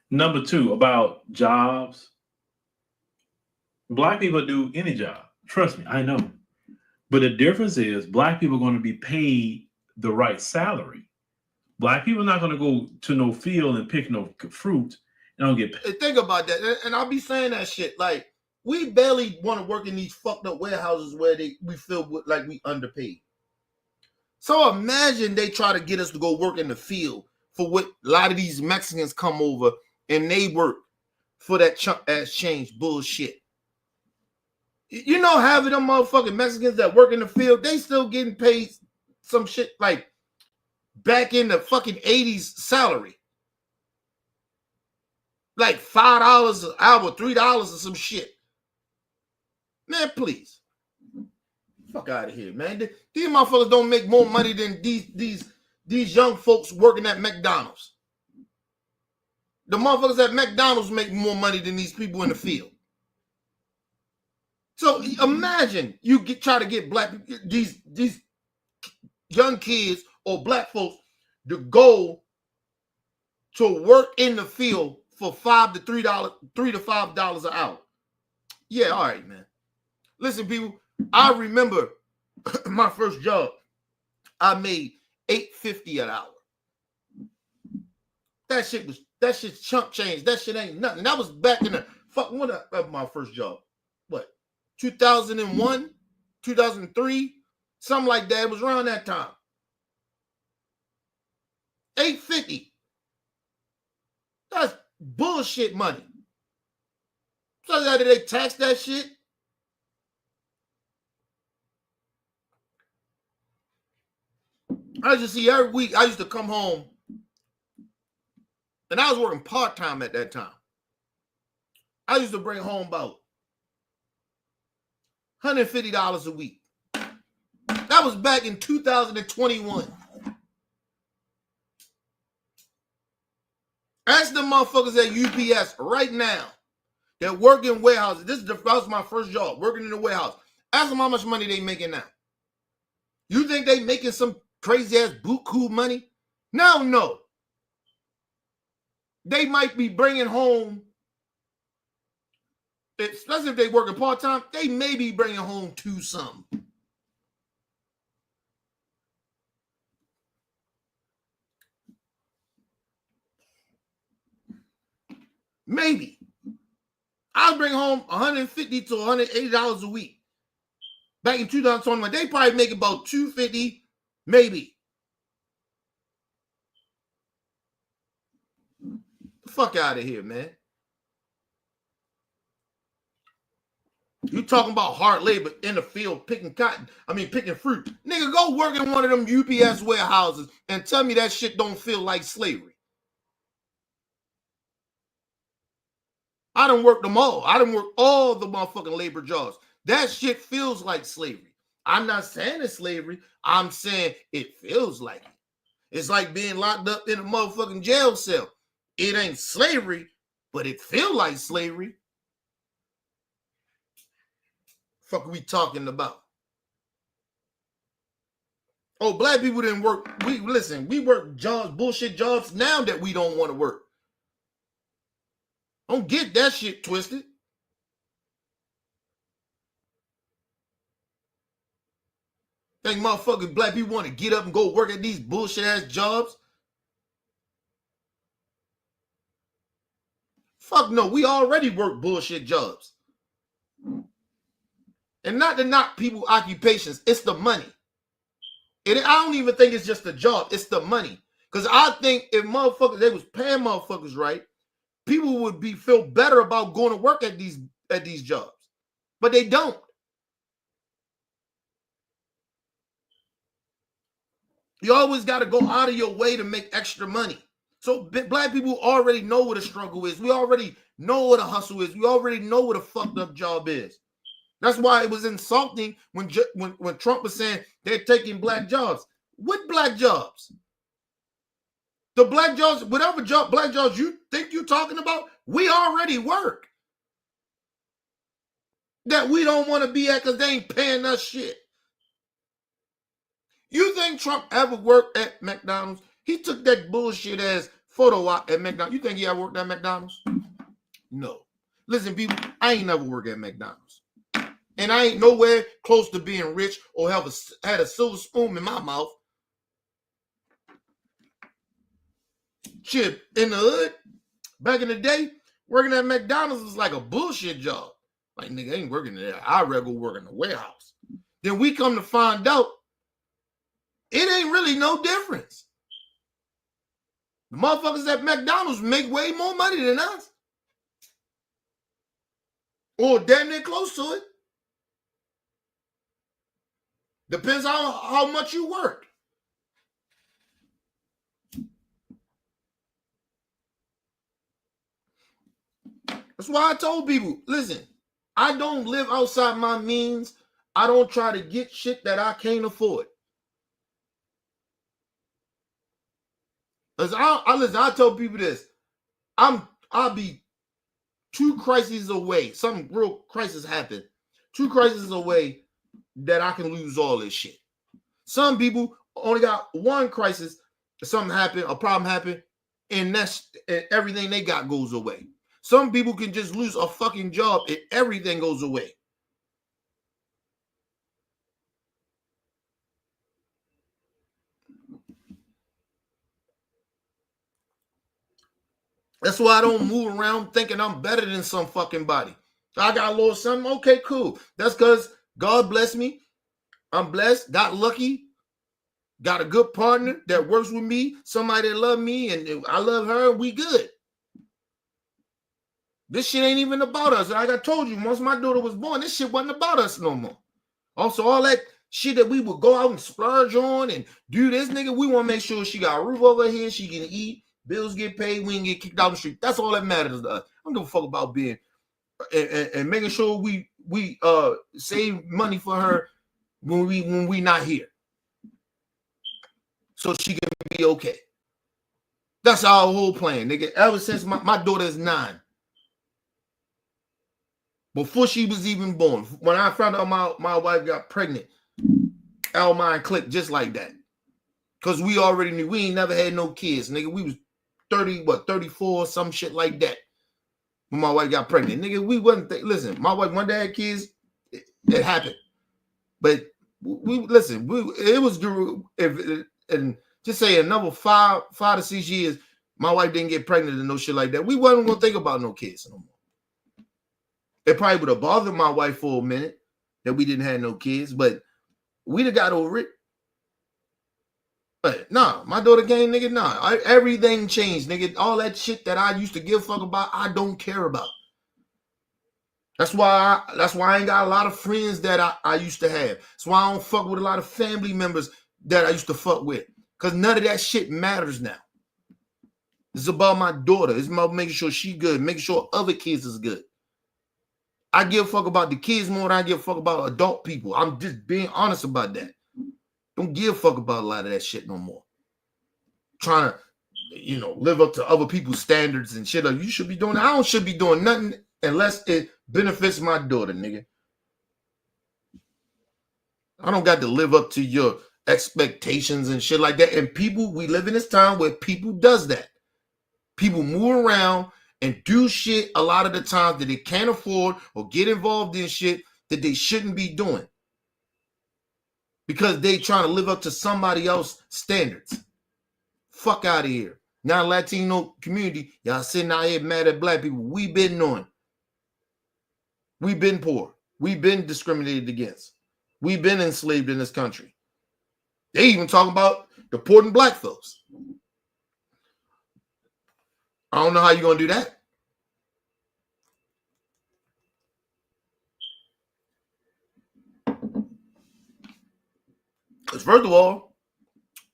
Number two, about jobs. Black people do any job. Trust me, I know. But the difference is black people are going to be paid the right salary. Black people are not going to go to no field and pick no fruit and don't get paid. Think about that. And I'll be saying that shit. Like, we barely want to work in these fucked up warehouses where we feel like we underpaid. So imagine they try to get us to go work in the field for what a lot of these Mexicans come over and they work for that chunk ass change bullshit. You know, having them motherfucking Mexicans that work in the field, they still getting paid some shit like back in the fucking 80s salary. Like $5 an hour, $3 or some shit. Man, please. Fuck out of here, man. These motherfuckers don't make more money than these young folks working at McDonald's. The motherfuckers at McDonald's make more money than these people in the field. So imagine you try to get these young kids or black folks to go to work in the field for $3 to $5 an hour. Yeah, all right, man. Listen, people, I remember my first job. I made $8.50 an hour. That shit's chump change. That shit ain't nothing. That was back in the when my first job. What? 2001, 2003, something like that. It was around that time. $8.50. That's bullshit money. So that they tax that shit. I just see every week. I used to come home, and I was working part-time at that time. I used to bring home about $150 a week. That was back in 2021. Ask the motherfuckers at UPS right now that work in warehouses. That was my first job, working in the warehouse. Ask them how much money they making now. You think they making some crazy ass buku money? No. They might be bringing home, especially if they working part-time, they may be bringing home $2 something. Maybe. I'll bring home $150 to $180 a week. Back in 2021, they probably make about $250, maybe. Fuck out of here, man. You talking about hard labor in the field picking cotton. I mean, picking fruit. Nigga, go work in one of them UPS warehouses and tell me that shit don't feel like slavery. I done worked them all. I done worked all the motherfucking labor jobs. That shit feels like slavery. I'm not saying it's slavery. I'm saying it feels like it. It's like being locked up in a motherfucking jail cell. It ain't slavery, but it feel like slavery. Fuck are we talking about? Oh, black people didn't work. We work jobs, bullshit jobs now that we don't want to work. Don't get that shit twisted. Think motherfuckers black people want to get up and go work at these bullshit ass jobs? Fuck no, we already work bullshit jobs. And not to knock people occupations, it's the money. I don't even think it's just the job, it's the money. Because I think if motherfuckers, they was paying motherfuckers right, people would feel better about going to work at these jobs. But they don't. You always got to go out of your way to make extra money. So black people already know what a struggle is. We already know what a hustle is. We already know what a fucked up job is. That's why it was insulting when Trump was saying they're taking black jobs. What black jobs? The black jobs, whatever job, black jobs you think you're talking about, we already work. That we don't want to be at because they ain't paying us shit. You think Trump ever worked at McDonald's? He took that bullshit ass photo op at McDonald's. You think he ever worked at McDonald's? No. Listen, people, I ain't never worked at McDonald's. And I ain't nowhere close to being rich or had a silver spoon in my mouth. Shit, in the hood, back in the day, working at McDonald's was like a bullshit job. Like, nigga, I ain't working there. I'd rather go work in the warehouse. Then we come to find out, it ain't really no difference. The motherfuckers at McDonald's make way more money than us. Or damn near close to it. Depends on how much you work. That's why I told people, listen, I don't live outside my means. I don't try to get shit that I can't afford. Listen, I tell people this. I'll be 2 crises away. Some real crisis happen. 2 crises away that I can lose all this shit. Some people only got 1 crisis. Something happened, a problem happened, and everything they got goes away. Some people can just lose a fucking job and everything goes away. That's why I don't move around thinking I'm better than some fucking body. I got a little something. Okay, cool. That's because God blessed me. I'm blessed. Got lucky. Got a good partner that works with me. Somebody that loves me and I love her. And we good. This shit ain't even about us. Like I told you, once my daughter was born, this shit wasn't about us no more. Also, all that shit that we would go out and splurge on and do this, nigga, we want to make sure she got a roof over here, she can eat, bills get paid, we can get kicked out the street. That's all that matters to us. I don't give a fuck about being and making sure we save money for her when we not here, so she can be okay. That's our whole plan, nigga. Ever since my daughter is 9. Before she was even born, when I found out my wife got pregnant, our mind clicked just like that. Because we already knew we ain't never had no kids, nigga. We was 34, some shit like that. When my wife got pregnant, nigga, we wasn't. Listen, my wife one day had kids. It happened, but it was and just say another 5 to 6 years, my wife didn't get pregnant and no shit like that. We wasn't gonna think about no kids no more. It probably would have bothered my wife for a minute that we didn't have no kids, but we'd have got over it. But nah, my daughter came, nigga. Nah, everything changed, nigga. All that shit that I used to give a fuck about, I don't care about. That's why I ain't got a lot of friends that I used to have. That's why I don't fuck with a lot of family members that I used to fuck with. Because none of that shit matters now. It's about my daughter. It's about making sure she good, making sure other kids is good. I give a fuck about the kids more than I give a fuck about adult people. I'm just being honest about that. Don't give a fuck about a lot of that shit no more. Trying to, live up to other people's standards and shit. You should be doing that. I don't should be doing nothing unless it benefits my daughter, nigga. I don't got to live up to your expectations and shit like that. And we live in this time where people does that. People move around and do shit a lot of the times that they can't afford or get involved in shit that they shouldn't be doing. Because they trying to live up to somebody else's standards. Fuck out of here. Now, Latino community, y'all sitting out here mad at black people. We been knowing. We've been poor. We've been discriminated against. We've been enslaved in this country. They even talking about deporting black folks. I don't know how you're going to do that. Because first of all,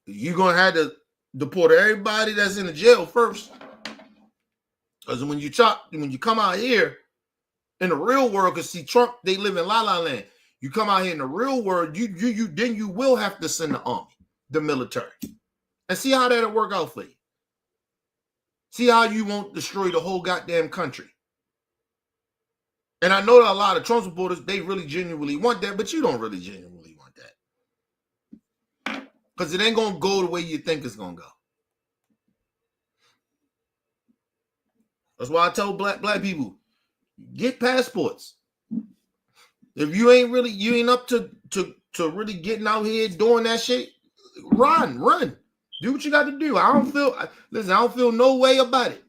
you're going to have to deport everybody that's in the jail first. Because when you come out here in the real world, because see, Trump, they live in La La Land. You come out here in the real world, then you will have to send the army, the military. And see how that'll work out for you. See how you won't destroy the whole goddamn country. And I know that a lot of Trump supporters, they really genuinely want that, but you don't really genuinely want that. Because it ain't going to go the way you think it's going to go. That's why I tell black people, get passports. If you ain't up to really getting out here doing that shit, run. Do what you got to do. I don't feel no way about it.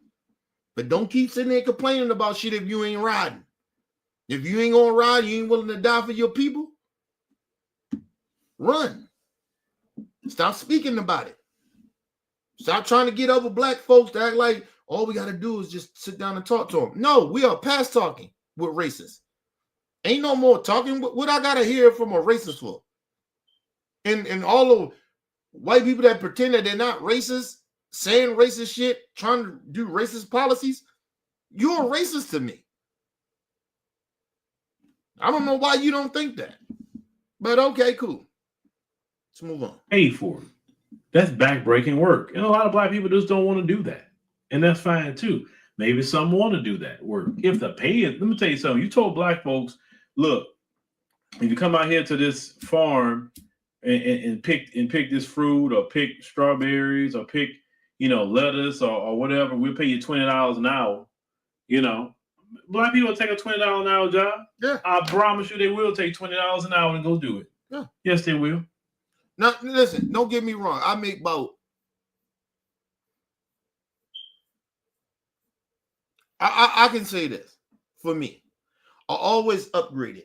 But don't keep sitting there complaining about shit if you ain't riding. If you ain't gonna ride, you ain't willing to die for your people, run. Stop speaking about it. Stop trying to get other black folks to act like all we got to do is just sit down and talk to them. No, we are past talking with racists. Ain't no more talking. What I got to hear from a racist for? And all of white people that pretend that they're not racist, saying racist shit, trying to do racist policies, you're a racist to me. I don't know why you don't think that. But okay, cool. Let's move on. Paid for it. That's backbreaking work. And a lot of black people just don't want to do that. And that's fine too. Maybe some want to do that work. If the pay is, let me tell you something. You told black folks, look, if you come out here to this farm and pick this fruit or pick strawberries or pick, lettuce or whatever, we'll pay you $20 an hour. Black people take a $20 an hour job. Yeah. I promise you they will take $20 an hour and go do it. Yeah. Yes, they will. Now, listen, don't get me wrong. I make about I can say this for me. I always upgraded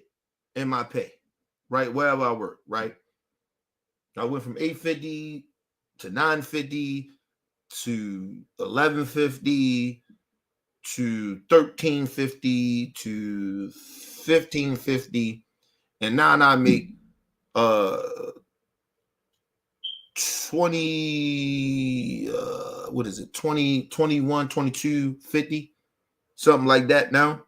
in my pay, right? Wherever I work, right? I went from $8.50 to $9.50 to $11.50 to $13.50 to $15.50, and now I make 20 what is it, 21, 22.50, something like that now.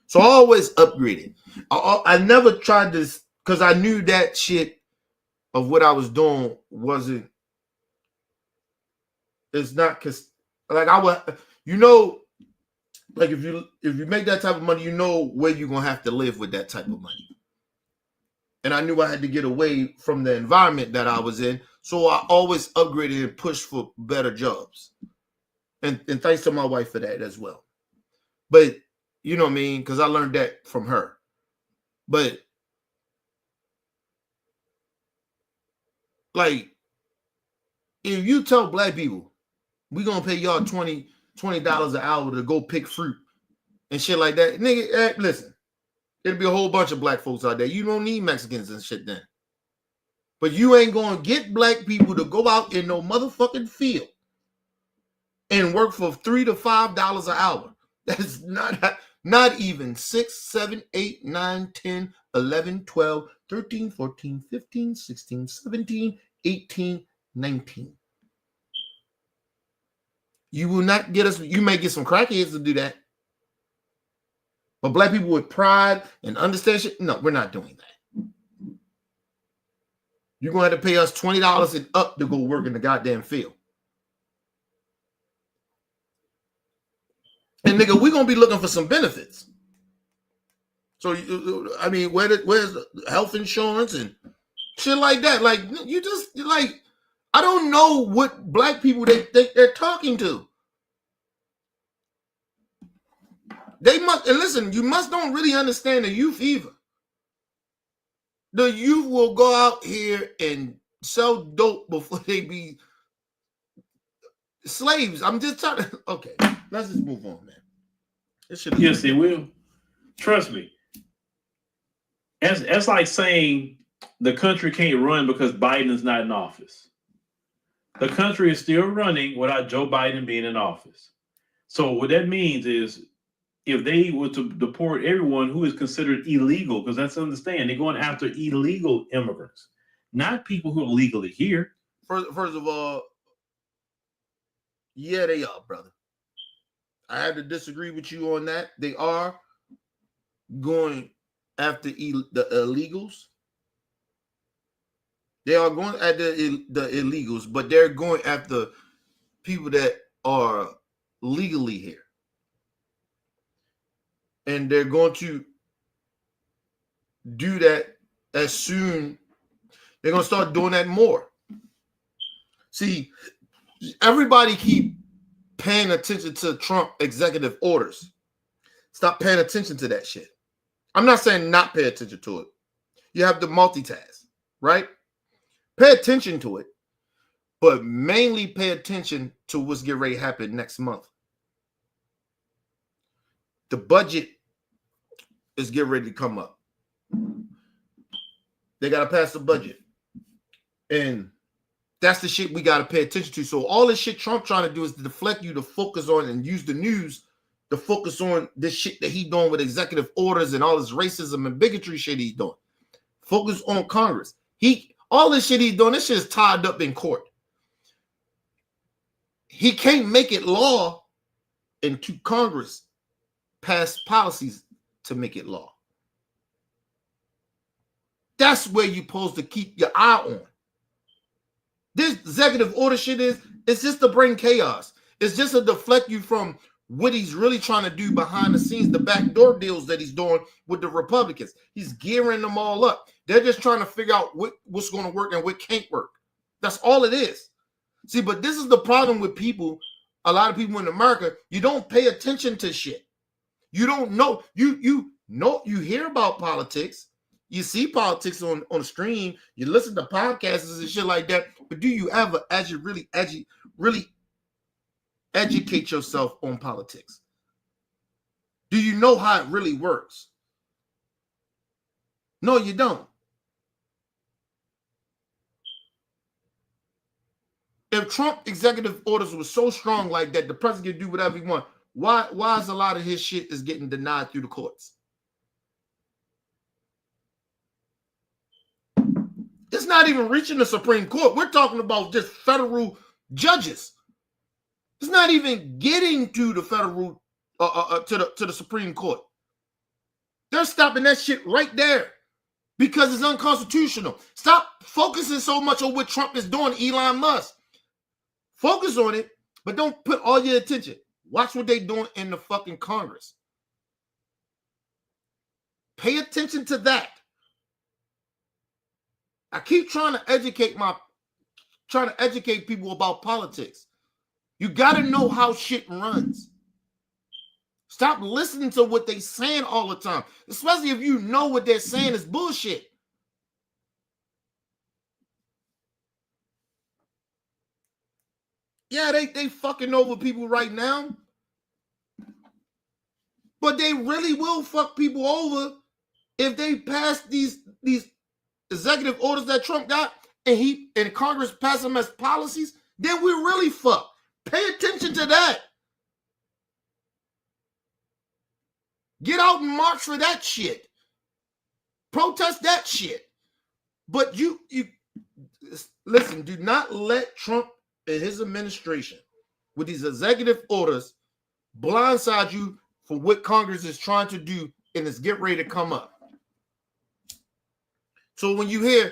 So I always upgraded. I never tried this because I knew that shit of what I was doing wasn't, it's not, because like I would, like if you make that type of money, where you're gonna have to live with that type of money. And I knew I had to get away from the environment that I was in. So I always upgraded and pushed for better jobs. And thanks to my wife for that as well. But you know what I mean? Because I learned that from her. But like, if you tell black people, we're going to pay y'all $20 an hour to go pick fruit and shit like that, nigga, listen. It'll be a whole bunch of black folks out there. You don't need Mexicans and shit then. But you ain't going to get black people to go out in no motherfucking field and work for $3 to $5 an hour. That's not Not even 6, 7, 8, 9, 10, 11, 12, 13, 14, 15, 16, 17, 18, 19. You will not get us. You may get some crackheads to do that. But black people with pride and understand shit, no, we're not doing that. You're going to have to pay us $20 and up to go work in the goddamn field. And nigga, we're going to be looking for some benefits. So, I mean, where's health insurance and shit like that? Like, you just, like, I don't know what black people they think they're talking to. They must, and listen, you must don't really understand the youth either. The youth will go out here and sell dope before they be slaves. I'm just trying to, okay, let's just move on, man. Yes, they will. Trust me. That's like saying the country can't run because Biden is not in office. The country is still running without Joe Biden being in office. So what that means is if they were to deport everyone who is considered illegal, because that's understand, they're going after illegal immigrants, not people who are legally here. First of all, yeah, they are, brother. I have to disagree with you on that. They are going after the illegals. They are going after the illegals, but they're going after people that are legally here. And they're going to do that as soon. They're going to start doing that more. See, everybody keep paying attention to Trump executive orders. Stop paying attention to that shit. I'm not saying not pay attention to it. You have to multitask, right? Pay attention to it, but mainly pay attention to what's getting ready to happen next month. The budget is getting ready to come up. They got to pass the budget. And that's the shit we got to pay attention to. So all this shit Trump trying to do is to deflect you to focus on and use the news to focus on this shit that he doing with executive orders and all this racism and bigotry shit he's doing. Focus on Congress. All this shit he's doing, this shit is tied up in court. He can't make it law into Congress pass policies to make it law. That's where you're supposed to keep your eye on. This executive order shit it's just to bring chaos. It's just to deflect you from what he's really trying to do behind the scenes, the backdoor deals that he's doing with the Republicans. He's gearing them all up. They're just trying to figure out what's going to work and what can't work. That's all it is. See, but this is the problem with people, a lot of people in America, you don't pay attention to shit. You don't know. You know, you hear about politics. You see politics on the stream. You listen to podcasts and shit like that. But do you ever actually really educate yourself on politics? Do you know how it really works? No, you don't. If Trump executive orders were so strong like that, the president could do whatever he wants, why is a lot of his shit is getting denied through the courts? It's not even reaching the Supreme Court. We're talking about just federal judges. It's not even getting to the federal to the Supreme Court. They're stopping that shit right there because it's unconstitutional. Stop focusing so much on what Trump is doing, Elon Musk. Focus on it, but don't put all your attention. Watch what they're doing in the fucking Congress. Pay attention to that. I keep trying to educate people about politics. You got to know how shit runs. Stop listening to what they're saying all the time, especially if you know what they're saying is bullshit. Yeah, they fucking over people right now, but they really will fuck people over if they pass these executive orders that Trump got and Congress pass them as policies. Then we're really fucked. Pay attention to that. Get out and march for that shit. Protest that shit. But you listen, do not let Trump and his administration with these executive orders blindside you for what Congress is trying to do and is get ready to come up. So when you hear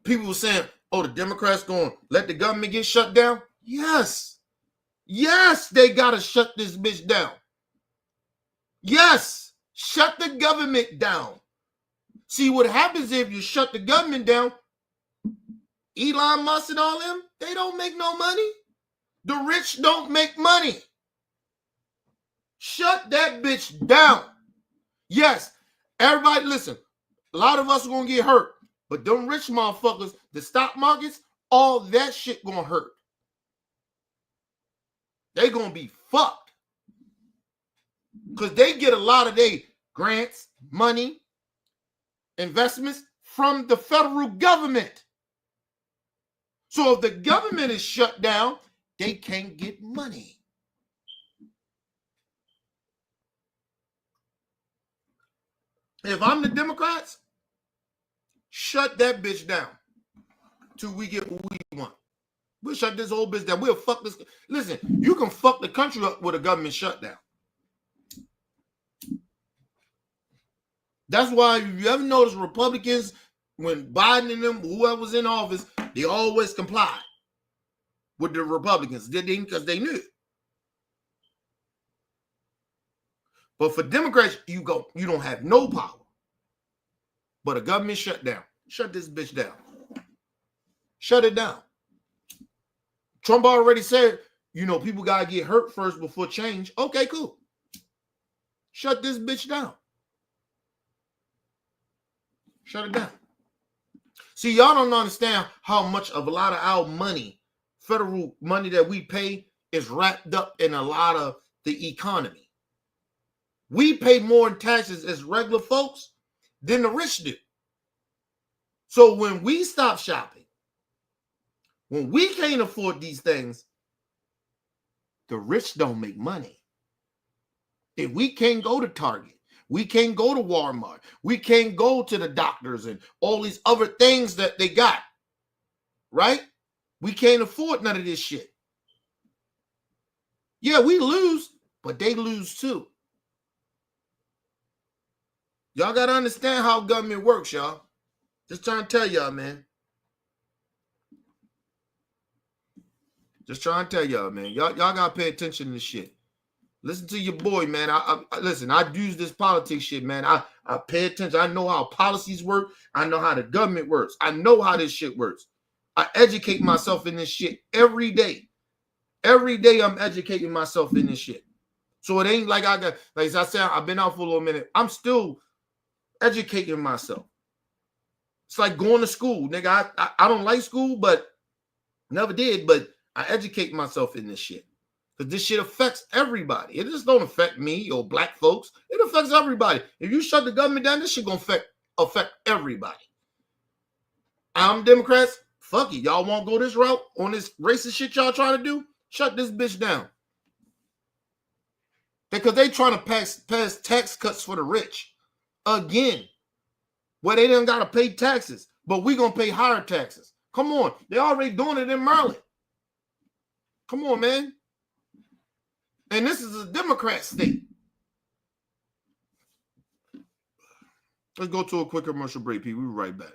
people saying, oh, the Democrats going to let the government get shut down? Yes. Yes, they got to shut this bitch down. Yes, shut the government down. See, what happens if you shut the government down, Elon Musk and all them, they don't make no money. The rich don't make money. Shut that bitch down. Yes, everybody listen, a lot of us are going to get hurt, but them rich motherfuckers, the stock markets, all that shit going to hurt. They going to be fucked. Because they get a lot of their grants, money, investments from the federal government. So if the government is shut down, they can't get money. If I'm the Democrats, shut that bitch down till we get what we want. We'll shut this whole bitch down. We'll fuck this. Listen, you can fuck the country up with a government shutdown. That's why if you ever notice Republicans, when Biden and them, whoever's in office, they always comply with the Republicans. They didn't because they knew. But for Democrats, you don't have no power. But a government shutdown. Shut this bitch down. Shut it down. Trump already said, people gotta get hurt first before change. Okay, cool. Shut this bitch down. Shut it down. See, y'all don't understand how much of a lot of our money, federal money that we pay, is wrapped up in a lot of the economy. We pay more in taxes as regular folks than the rich do. So when we stop shopping, when we can't afford these things, the rich don't make money. If we can't go to Target, we can't go to Walmart, we can't go to the doctors and all these other things that they got, right? We can't afford none of this shit. Yeah, we lose, but they lose too. Y'all got to understand how government works, y'all. Just trying to tell y'all, man. Just trying to tell y'all, man. Y'all got to pay attention to this shit. Listen to your boy, man. Listen, I use this politics shit, man. I pay attention. I know how policies work. I know how the government works. I know how this shit works. I educate myself in this shit every day. Every day I'm educating myself in this shit. So it ain't like like I said, I've been out for a little minute. I'm still educating myself. It's like going to school. Nigga, I don't like school, but never did. But I educate myself in this shit. Because this shit affects everybody. It just don't affect me or black folks. It affects everybody. If you shut the government down, this shit gonna affect everybody. I'm Democrats. Fuck it. Y'all won't go this route on this racist shit y'all trying to do? Shut this bitch down. Because they trying to pass tax cuts for the rich. Again. Where they done got to pay taxes. But we gonna pay higher taxes. Come on. They already doing it in Maryland. Come on, man. And this is a Democrat state. Let's go to a quick commercial break, people. We'll be right back.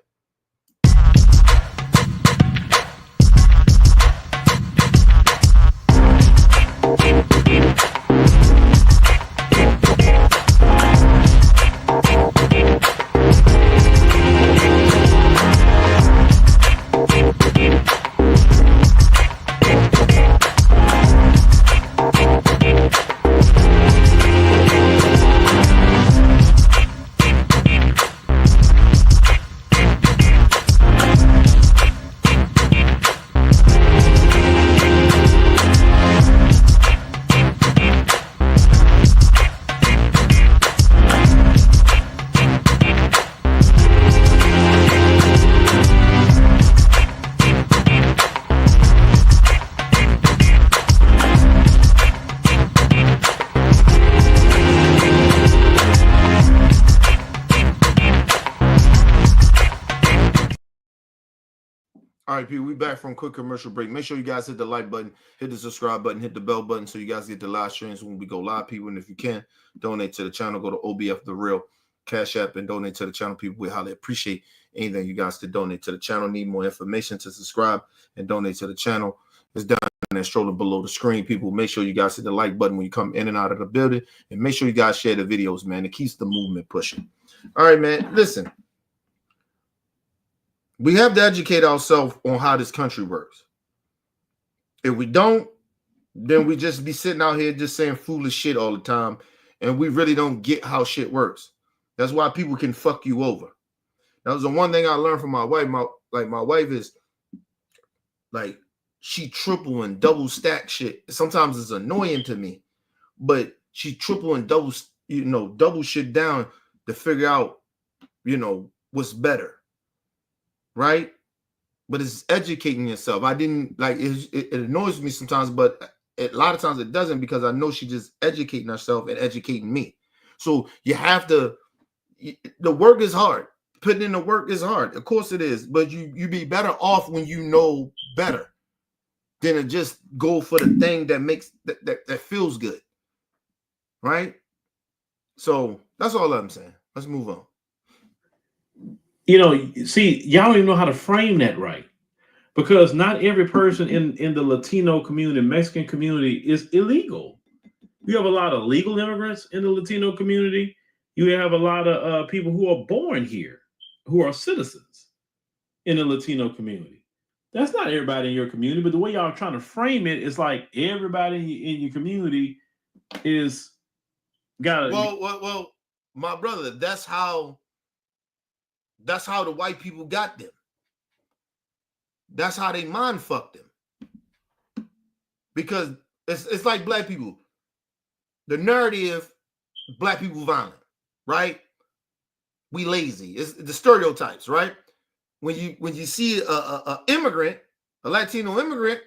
All right, people, we back from quick commercial break. Make sure you guys hit the like button, hit the subscribe button, hit the bell button so you guys get the live streams when we go live, people. And if you can, donate to the channel. Go to OBF The Real Cash App and donate to the channel, people. We highly appreciate anything you guys to donate to the channel. Need more information to subscribe and donate to the channel. It's down there, strolling below the screen, people. Make sure you guys hit the like button when you come in and out of the building. And make sure you guys share the videos, man. It keeps the movement pushing. All right, man. Listen. We have to educate ourselves on how this country works. If we don't, then we just be sitting out here just saying foolish shit all the time, and we really don't get how shit works. That's why people can fuck you over. That was the one thing I learned from my wife. My wife is like, she triple and double stack shit. Sometimes it's annoying to me, but she triple and double shit down to figure out, what's better. Right? But it's educating yourself. I didn't like it annoys me sometimes, but a lot of times it doesn't, because I know she's just educating herself and educating me. So you have to, the work is hard. Putting in the work is hard. Of course it is, but you be better off when you know better than to just go for the thing that makes that feels good. Right? So that's all I'm saying. Let's move on. See, y'all don't even know how to frame that right, because not every person in the Latino community, Mexican community, is illegal. You have a lot of legal immigrants in the Latino community. You have a lot of people who are born here, who are citizens in the Latino community. That's not everybody in your community, but the way y'all are trying to frame it is like everybody in your community is got. Well, my brother, that's how the white people got them. That's how they mind fucked them. Because it's like black people. The narrative, black people violent, right? We lazy. It's the stereotypes, right? When you see a immigrant, a Latino immigrant,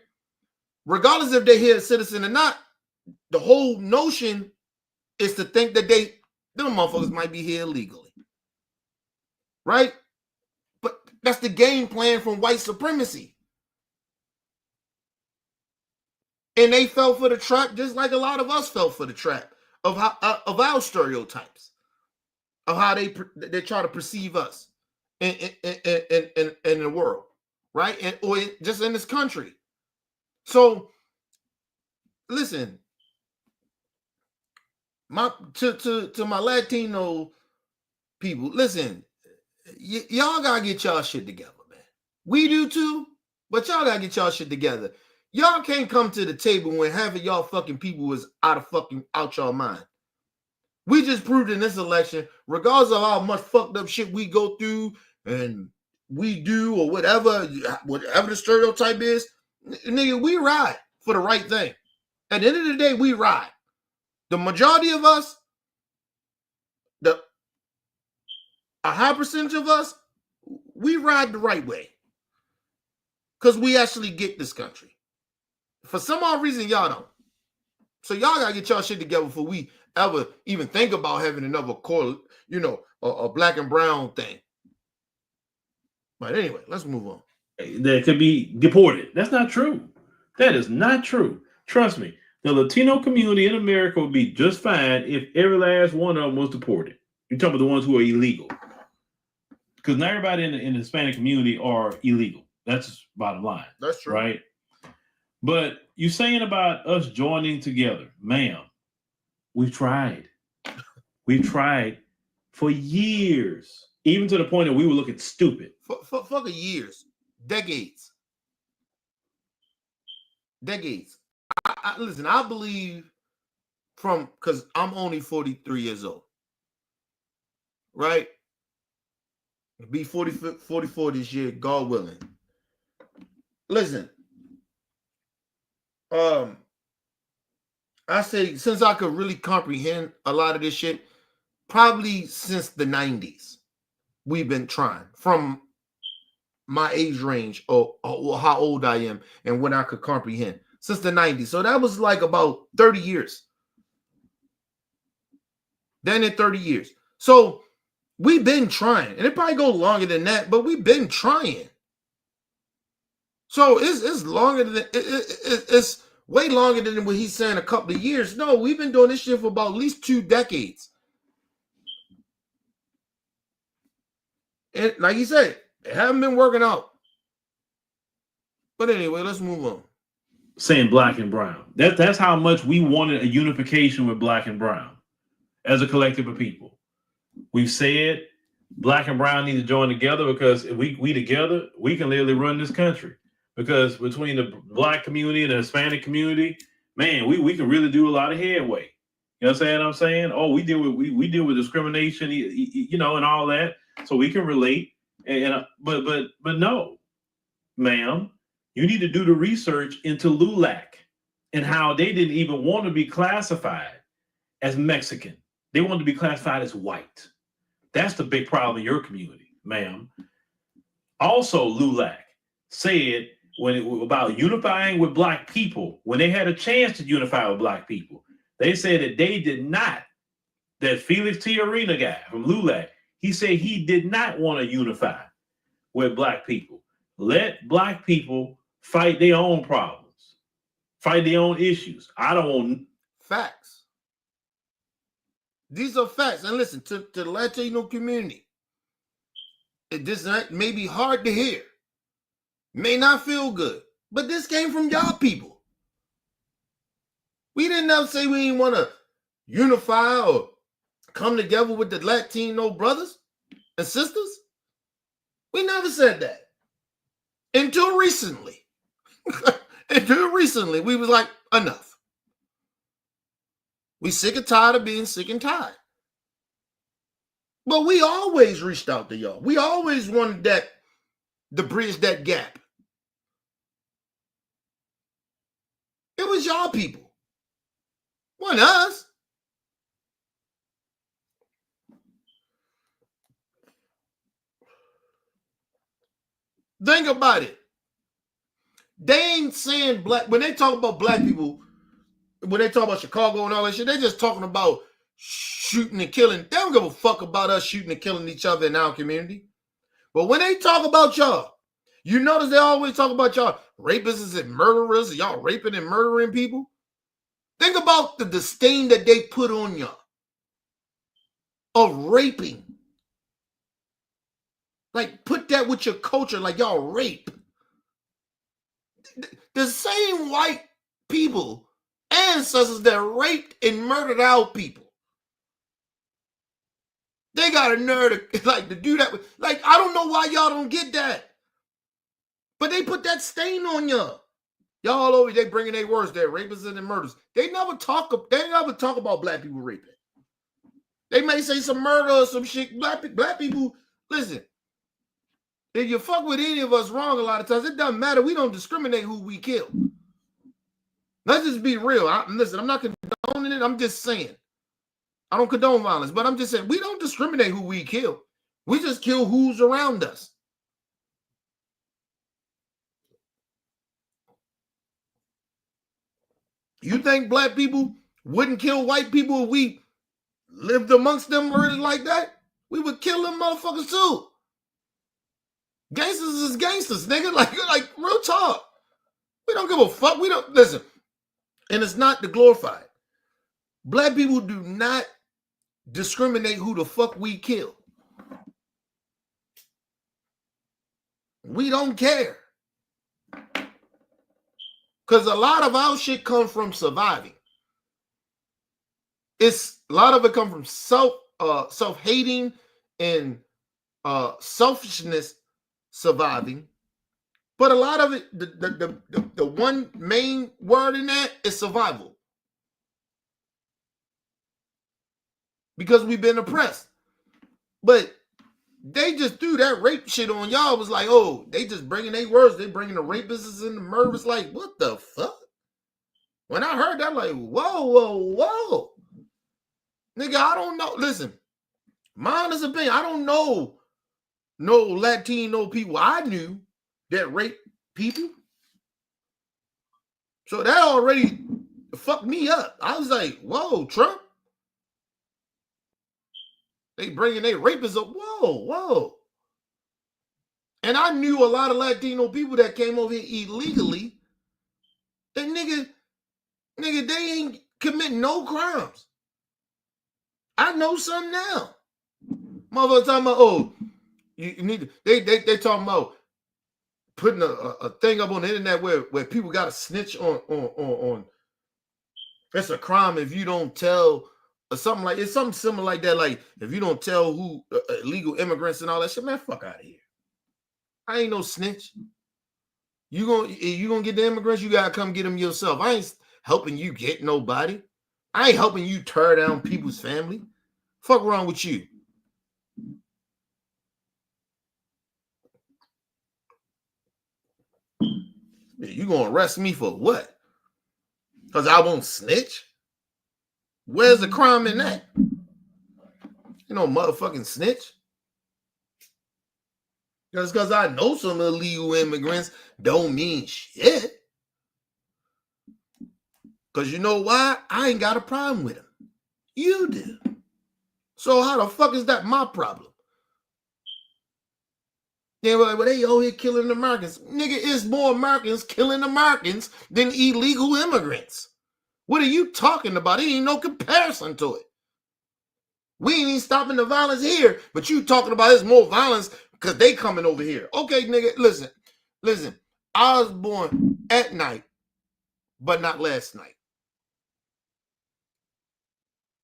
regardless if they're here a citizen or not, the whole notion is to think that them motherfuckers might be here illegally. Right? But that's the game plan from white supremacy. And they fell for the trap just like a lot of us fell for the trap of our stereotypes, of how they try to perceive us in the world, right? Or just in this country. So listen, to my Latino people, listen. Y'all gotta get y'all shit together, man. We do too, but y'all gotta get y'all shit together. Y'all can't come to the table when half of y'all fucking people is out y'all mind. We just proved in this election, regardless of how much fucked up shit we go through and we do or whatever the stereotype is, nigga, we ride for the right thing. At the end of the day, we ride. The majority of us, a high percentage of us, we ride the right way. Because we actually get this country. For some odd reason, y'all don't. So y'all got to get y'all shit together before we ever even think about having another a black and brown thing. But anyway, let's move on. That could be deported. That's not true. That is not true. Trust me. The Latino community in America would be just fine if every last one of them was deported. You're talking about the ones who are illegal. Because not everybody in the Hispanic community are illegal. That's bottom line. That's true. Right? But you're saying about us joining together. Ma'am, we've tried. We've tried for years. Even to the point that we were looking stupid. For years. Decades. Listen, I believe because I'm only 43 years old. Right? Be 44 this year, God willing. Listen, I say since I could really comprehend a lot of this shit, probably since the 90s, we've been trying from my age range or how old I am and when I could comprehend since the 90s. So that was like about 30 years. Then in 30 years. So we've been trying, and it probably go longer than that, but we've been trying. So it's longer than it's way longer than what he's saying a couple of years. No, we've been doing this shit for about at least 2 decades. And like you said, it haven't been working out. But anyway, let's move on. Saying black and brown. That's how much we wanted a unification with black and brown as a collective of people. We've said black and brown need to join together because if we together, we can literally run this country. Because between the black community and the Hispanic community, man, we can really do a lot of headway. You know what I'm saying? Oh, we deal with discrimination, you know, and all that, so we can relate. And but no, ma'am, you need to do the research into LULAC and how they didn't even want to be classified as Mexican. They wanted to be classified as white. That's the big problem in your community, ma'am. Also, LULAC said about unifying with black people, when they had a chance to unify with black people, they said that they did not. That Felix Tiarina guy from LULAC, he said he did not want to unify with black people. Let black people fight their own problems, fight their own issues. I don't want facts. These are facts. And listen, to the Latino community, this may be hard to hear. May not feel good, but this came from y'all people. We didn't ever say we didn't want to unify or come together with the Latino brothers and sisters. We never said that. Until recently. Until recently, we was like, enough. We sick and tired of being sick and tired. But we always reached out to y'all. We always wanted to bridge that gap. It was y'all people. Wasn't us. Think about it. They ain't saying black. When they talk about black people, when they talk about Chicago and all that shit, they just talking about shooting and killing. They don't give a fuck about us shooting and killing each other in our community. But when they talk about y'all, you notice they always talk about y'all rapists and murderers, y'all raping and murdering people. Think about the disdain that they put on y'all of raping. Like, put that with your culture, like y'all rape. The same white people, ancestors that raped and murdered our people. They got a nerve to do that. Like, I don't know why y'all don't get that. But they put that stain on y'all. Y'all over, they bringing their words there, rapists and murders. They never talk about black people raping. They may say some murder or some shit. Black people, listen, if you fuck with any of us wrong a lot of times, it doesn't matter. We don't discriminate who we kill. Let's just be real. Listen, I'm not condoning it. I'm just saying. I don't condone violence, but I'm just saying we don't discriminate who we kill. We just kill who's around us. You think black people wouldn't kill white people if we lived amongst them or anything like that? We would kill them motherfuckers too. Gangsters is gangsters, nigga. Like real talk. We don't give a fuck. We don't listen. And it's not to glorify it. Black people do not discriminate who the fuck we kill. We don't care. Because a lot of our shit comes from surviving. A lot of it comes from self-hating and selfishness surviving. But a lot of it, the one main word in that is survival. Because we've been oppressed. But they just threw that rape shit on y'all. It was like, oh, they just bringing their words. They bringing the rapists and the murderers. Like, what the fuck? When I heard that, I'm like, whoa. Nigga, I don't know. Listen, my honest opinion, I don't know no Latino people I knew that rape people. So that already fucked me up. I was like, whoa, Trump. They bringing their rapists up. Whoa. And I knew a lot of Latino people that came over here illegally. And nigga, they ain't commit no crimes. I know some now. Motherfuckers talking about, oh, you need to, they talking about putting a thing up on the internet where people got to snitch on. It's a crime if you don't tell or something like, it's something similar like that. Like if you don't tell who illegal immigrants and all that shit, man, fuck out of here. I ain't no snitch. You gonna get the immigrants, you gotta come get them yourself. I ain't helping you get nobody. I ain't helping you tear down people's family. Fuck wrong with you? You gonna arrest me for what? Because I won't snitch? Where's the crime in that? You know, motherfucking snitch. Just because I know some illegal immigrants don't mean shit. Because you know why? I ain't got a problem with them. You do. So how the fuck is that my problem? They're like, well, they over here killing Americans. Nigga, it's more Americans killing Americans than illegal immigrants. What are you talking about? There ain't no comparison to it. We ain't even stopping the violence here, but you talking about there's more violence because they coming over here. Okay, nigga, listen. I was born at night, but not last night.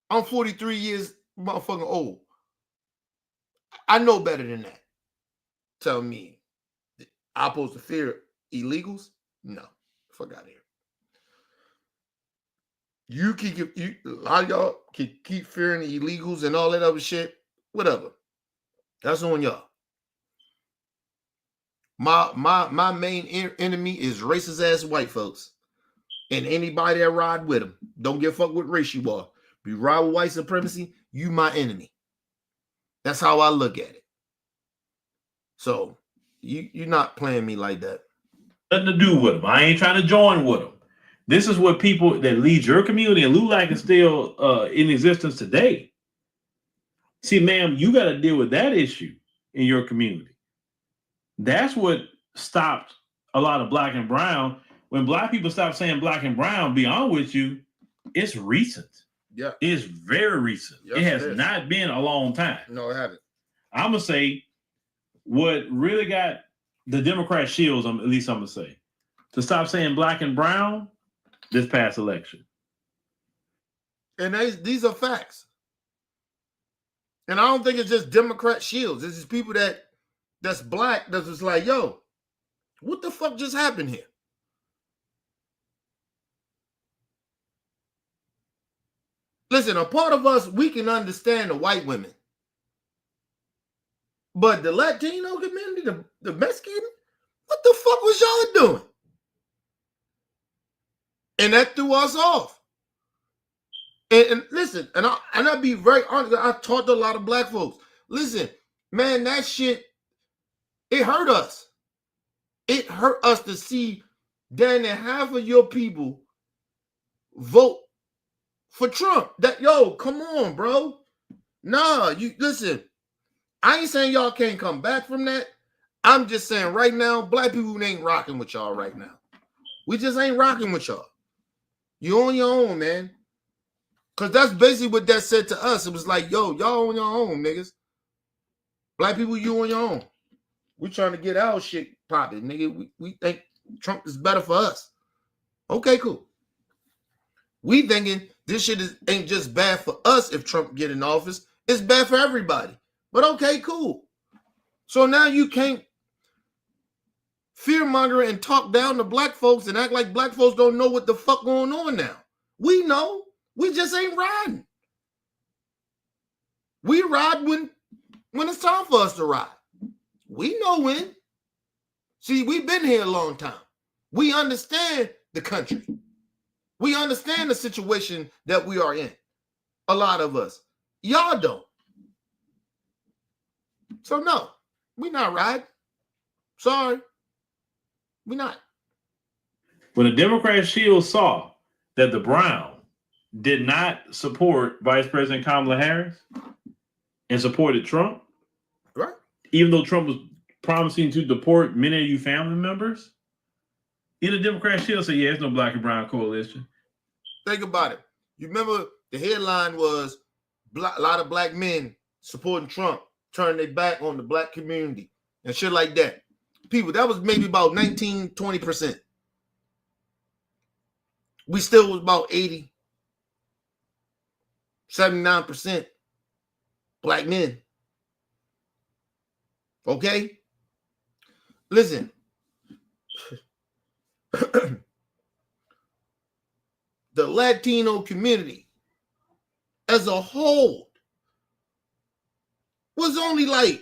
I'm 43 years motherfucking old. I know better than that. Tell me, I'm supposed to fear illegals? No, fuck out of here. A lot of y'all keep fearing the illegals and all that other shit. Whatever. That's on y'all. My main enemy is racist ass white folks. And anybody that ride with them. Don't give a fuck what race you are. If you ride with white supremacy, you my enemy. That's how I look at it. So you're not playing me like that. Nothing to do with them. I ain't trying to join with them. This is what people that lead your community, and LULAC is still in existence today. See, ma'am, you got to deal with that issue in your community. That's what stopped a lot of black and brown. When black people stop saying black and brown, be honest with you, it's recent. Yeah. It's very recent. Yes, it has not been a long time. No, it hasn't. I'm going to say what really got the Democrat shields, at least I'm going to say, to stop saying black and brown this past election. And these are facts. And I don't think it's just Democrat shields. This is people that's black that's just like, yo, what the fuck just happened here? Listen, a part of us, we can understand the white women. But the Latino community, the Mexican, what the fuck was y'all doing? And that threw us off. And listen, and I'll be very honest, I talked to a lot of black folks. Listen, man, that shit, it hurt us. It hurt us to see damn near half of your people vote for Trump. That, yo, come on, bro. Nah, you listen. I ain't saying y'all can't come back from that. I'm just saying right now, black people ain't rocking with y'all right now. We just ain't rocking with y'all. You on your own, man. Because that's basically what that said to us. It was like, yo, y'all on your own, niggas. Black people, you on your own. We trying to get our shit popping, nigga. We think Trump is better for us. Okay, cool. We thinking this shit ain't just bad for us if Trump get in office. It's bad for everybody. But okay, cool. So now you can't fearmonger and talk down to black folks and act like black folks don't know what the fuck going on now. We know. We just ain't riding. We ride when it's time for us to ride. We know when. See, we've been here a long time. We understand the country. We understand the situation that we are in. A lot of us. Y'all don't. So no, we not riding. Sorry. We not. When the Democrat shield saw that the Brown did not support Vice President Kamala Harris and supported Trump, right? Even though Trump was promising to deport many of you family members. Either Democrat she'll say, yeah, it's no black and brown coalition. Think about it. You remember the headline was a lot of black men supporting Trump, turning their back on the black community and shit like that. People, that was maybe about 19, 20%. We still was about 80, 79% black men. Okay? Listen. The Latino community as a whole was only like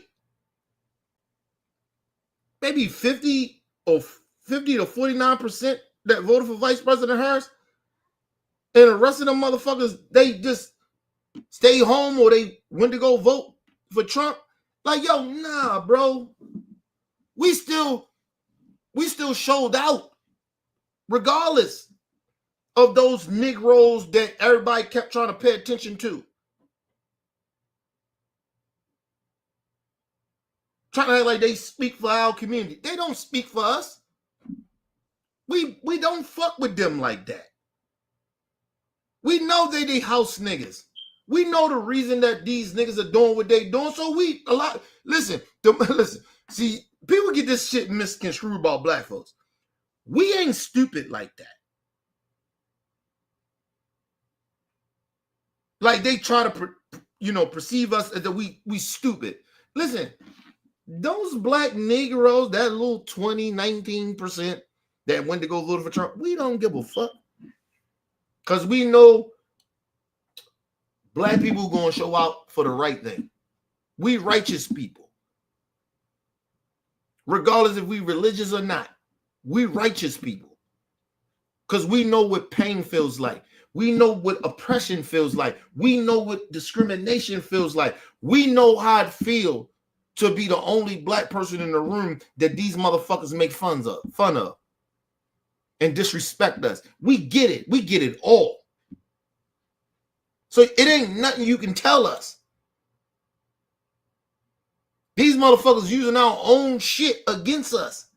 maybe 50 to 49% that voted for Vice President Harris. And the rest of them motherfuckers, they just stay home or they went to go vote for Trump. Like, yo, nah, bro. We still showed out regardless of those Negroes that everybody kept trying to pay attention to. Trying to act like they speak for our community. They don't speak for us. We don't fuck with them like that. We know they house niggas. We know the reason that these niggas are doing what they doing. So listen, see, people get this shit misconstrued about black folks. We ain't stupid like that. Like they try to, perceive us as that we stupid. Listen, those black Negroes, that little 19% that went to go vote for Trump, we don't give a fuck. Because we know black people going to show out for the right thing. We righteous people. Regardless if we religious or not. We righteous people. Because we know what pain feels like. We know what oppression feels like. We know what discrimination feels like. We know how it feels to be the only black person in the room that these motherfuckers make fun of and disrespect us. We get it. We get it all. So it ain't nothing you can tell us. These motherfuckers using our own shit against us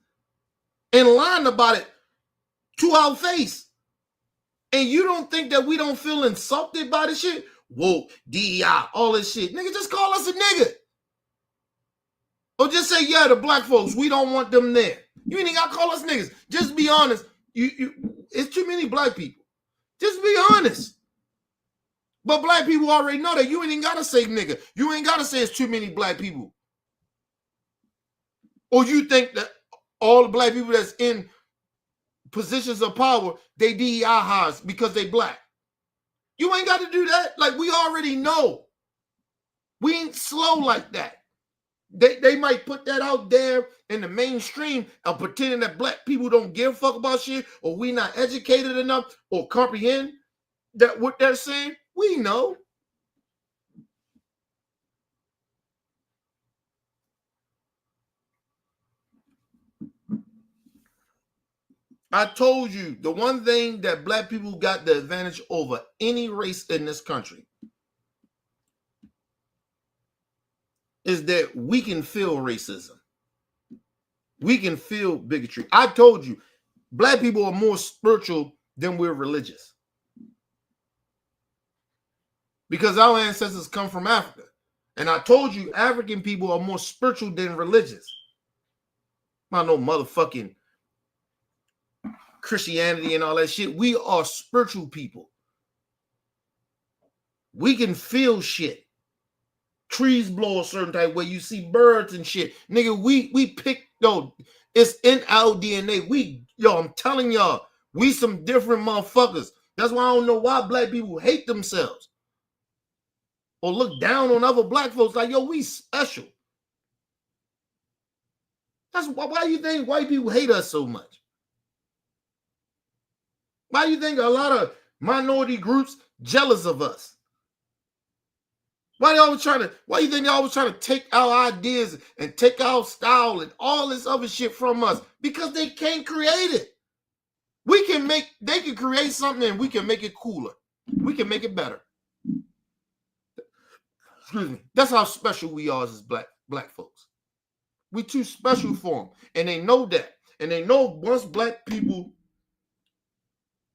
and lying about it to our face. And you don't think that we don't feel insulted by this shit? Whoa, DEI, all this shit. Nigga, just call us a nigga. Or just say, yeah, the black folks, we don't want them there. You ain't got to call us niggas. Just be honest. It's too many black people. Just be honest. But black people already know that. You ain't even got to say nigga. You ain't got to say it's too many black people. Or you think that all the black people that's in positions of power, they DEI hires because they black. You ain't got to do that. Like, we already know. We ain't slow like that. They might put that out there in the mainstream of pretending that black people don't give a fuck about shit, or we not educated enough or comprehend that what they're saying. We know. I told you the one thing that black people got the advantage over any race in this country is that we can feel racism. We can feel bigotry. I told you, black people are more spiritual than we're religious. Because our ancestors come from Africa. And I told you, African people are more spiritual than religious. Not no motherfucking Christianity and all that shit. We are spiritual people. We can feel shit. Trees blow a certain type way. You see birds and shit. Nigga, we pick, it's in our DNA. I'm telling y'all, we some different motherfuckers. That's why I don't know why black people hate themselves or look down on other black folks like, yo, we special. That's why you think white people hate us so much? Why you think a lot of minority groups jealous of us? Why you think they always trying to take our ideas and take our style and all this other shit from us? Because they can't create it. They can create something and we can make it cooler. We can make it better. Excuse me. That's how special we are as black folks. We too special for them. And they know that. And they know once black people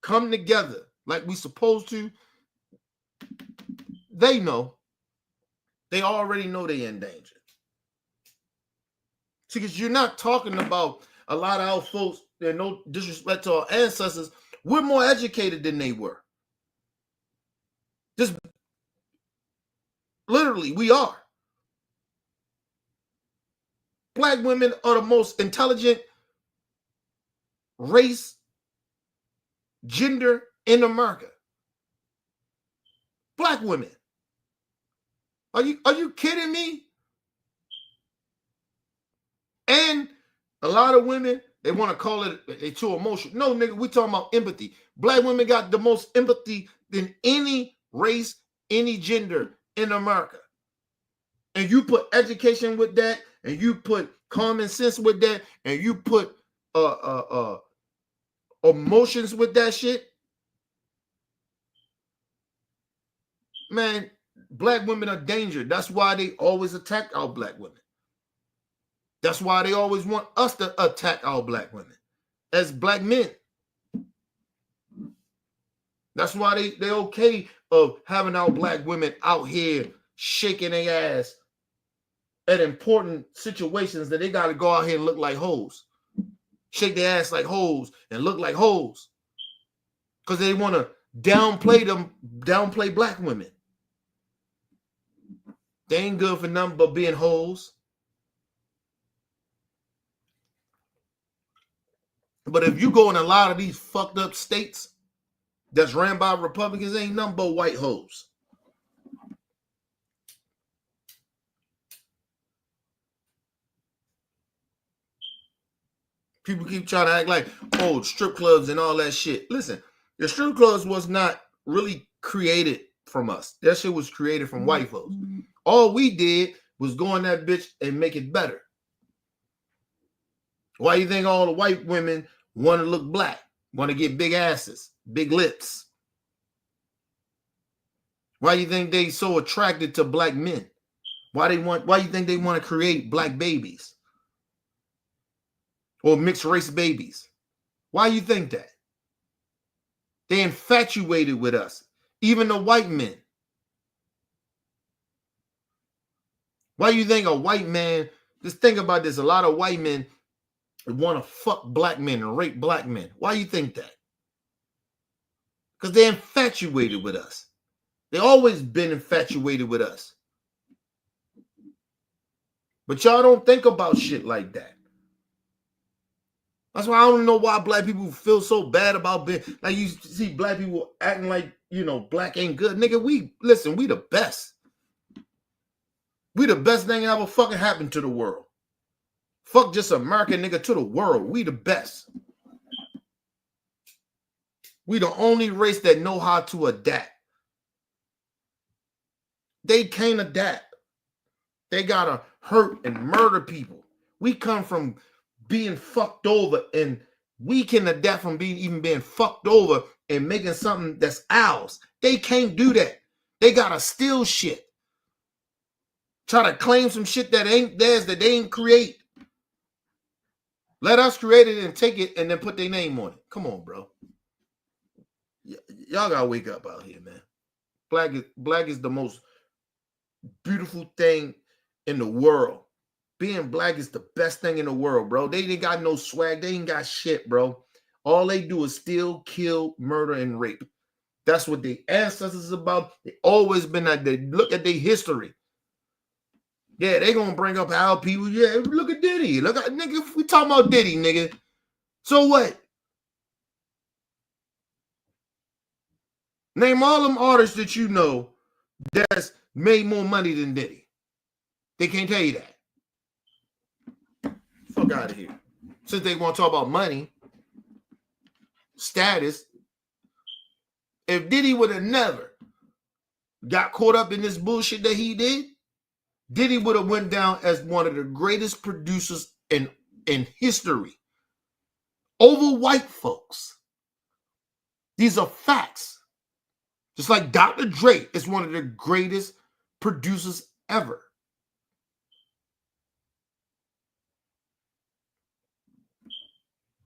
come together like we supposed to, they know. They already know they're in danger. See, because you're not talking about a lot of our folks, and no disrespect to our ancestors, we're more educated than they were. Just literally, we are. Black women are the most intelligent race, gender in America. Black women. Are you kidding me? And a lot of women, they want to call it they too emotional. No, nigga, we talking about empathy. Black women got the most empathy than any race, any gender in America. And you put education with that, and you put common sense with that, and you put emotions with that shit. Man, black women are danger. That's why they always attack our black women. That's why they always want us to attack our black women as black men. That's why they okay of having our black women out here shaking their ass at important situations that they got to go out here and look like hoes. Shake their ass like hoes and look like hoes. Because they want to downplay black women. They ain't good for nothing but being hoes. But if you go in a lot of these fucked up states that's ran by Republicans, ain't nothing but white hoes. People keep trying to act like, oh, strip clubs and all that shit. Listen, the strip clubs was not really created from us. That shit was created from white folks. All we did was go in that bitch and make it better. Why you think all the white women want to look black, want to get big asses, big lips? Why you think they so attracted to black men? Why you think they want to create black babies? Or mixed race babies? Why you think that? They infatuated with us, even the white men. Why you think a white man, just think about this, a lot of white men want to fuck black men and rape black men. Why you think that? Because they're infatuated with us. They always been infatuated with us. But y'all don't think about shit like that. That's why I don't know why black people feel so bad about being, like you see black people acting like, black ain't good. Nigga, we the best. We the best thing that ever fucking happened to the world. Fuck just America, nigga, to the world. We the best. We the only race that know how to adapt. They can't adapt. They gotta hurt and murder people. We come from being fucked over, and we can adapt from being fucked over and making something that's ours. They can't do that. They gotta steal shit. Try to claim some shit that ain't theirs, that they ain't create. Let us create it and take it and then put their name on it. Come on, bro. Y'all gotta wake up out here, man. Black is the most beautiful thing in the world. Being black is the best thing in the world, bro. They ain't got no swag. They ain't got shit, bro. All they do is steal, kill, murder, and rape. That's what the ancestors is about. They always been like that. Look at their history. Yeah, they gonna bring up how people. Yeah, look at Diddy. Look at nigga. We talking about Diddy, nigga. So what? Name all them artists that you know that's made more money than Diddy. They can't tell you that. Fuck out of here. Since they want to talk about money, status. If Diddy would have never got caught up in this bullshit that he did, Diddy would have went down as one of the greatest producers in history over white folks. These are facts. Just like Dr. Dre is one of the greatest producers ever.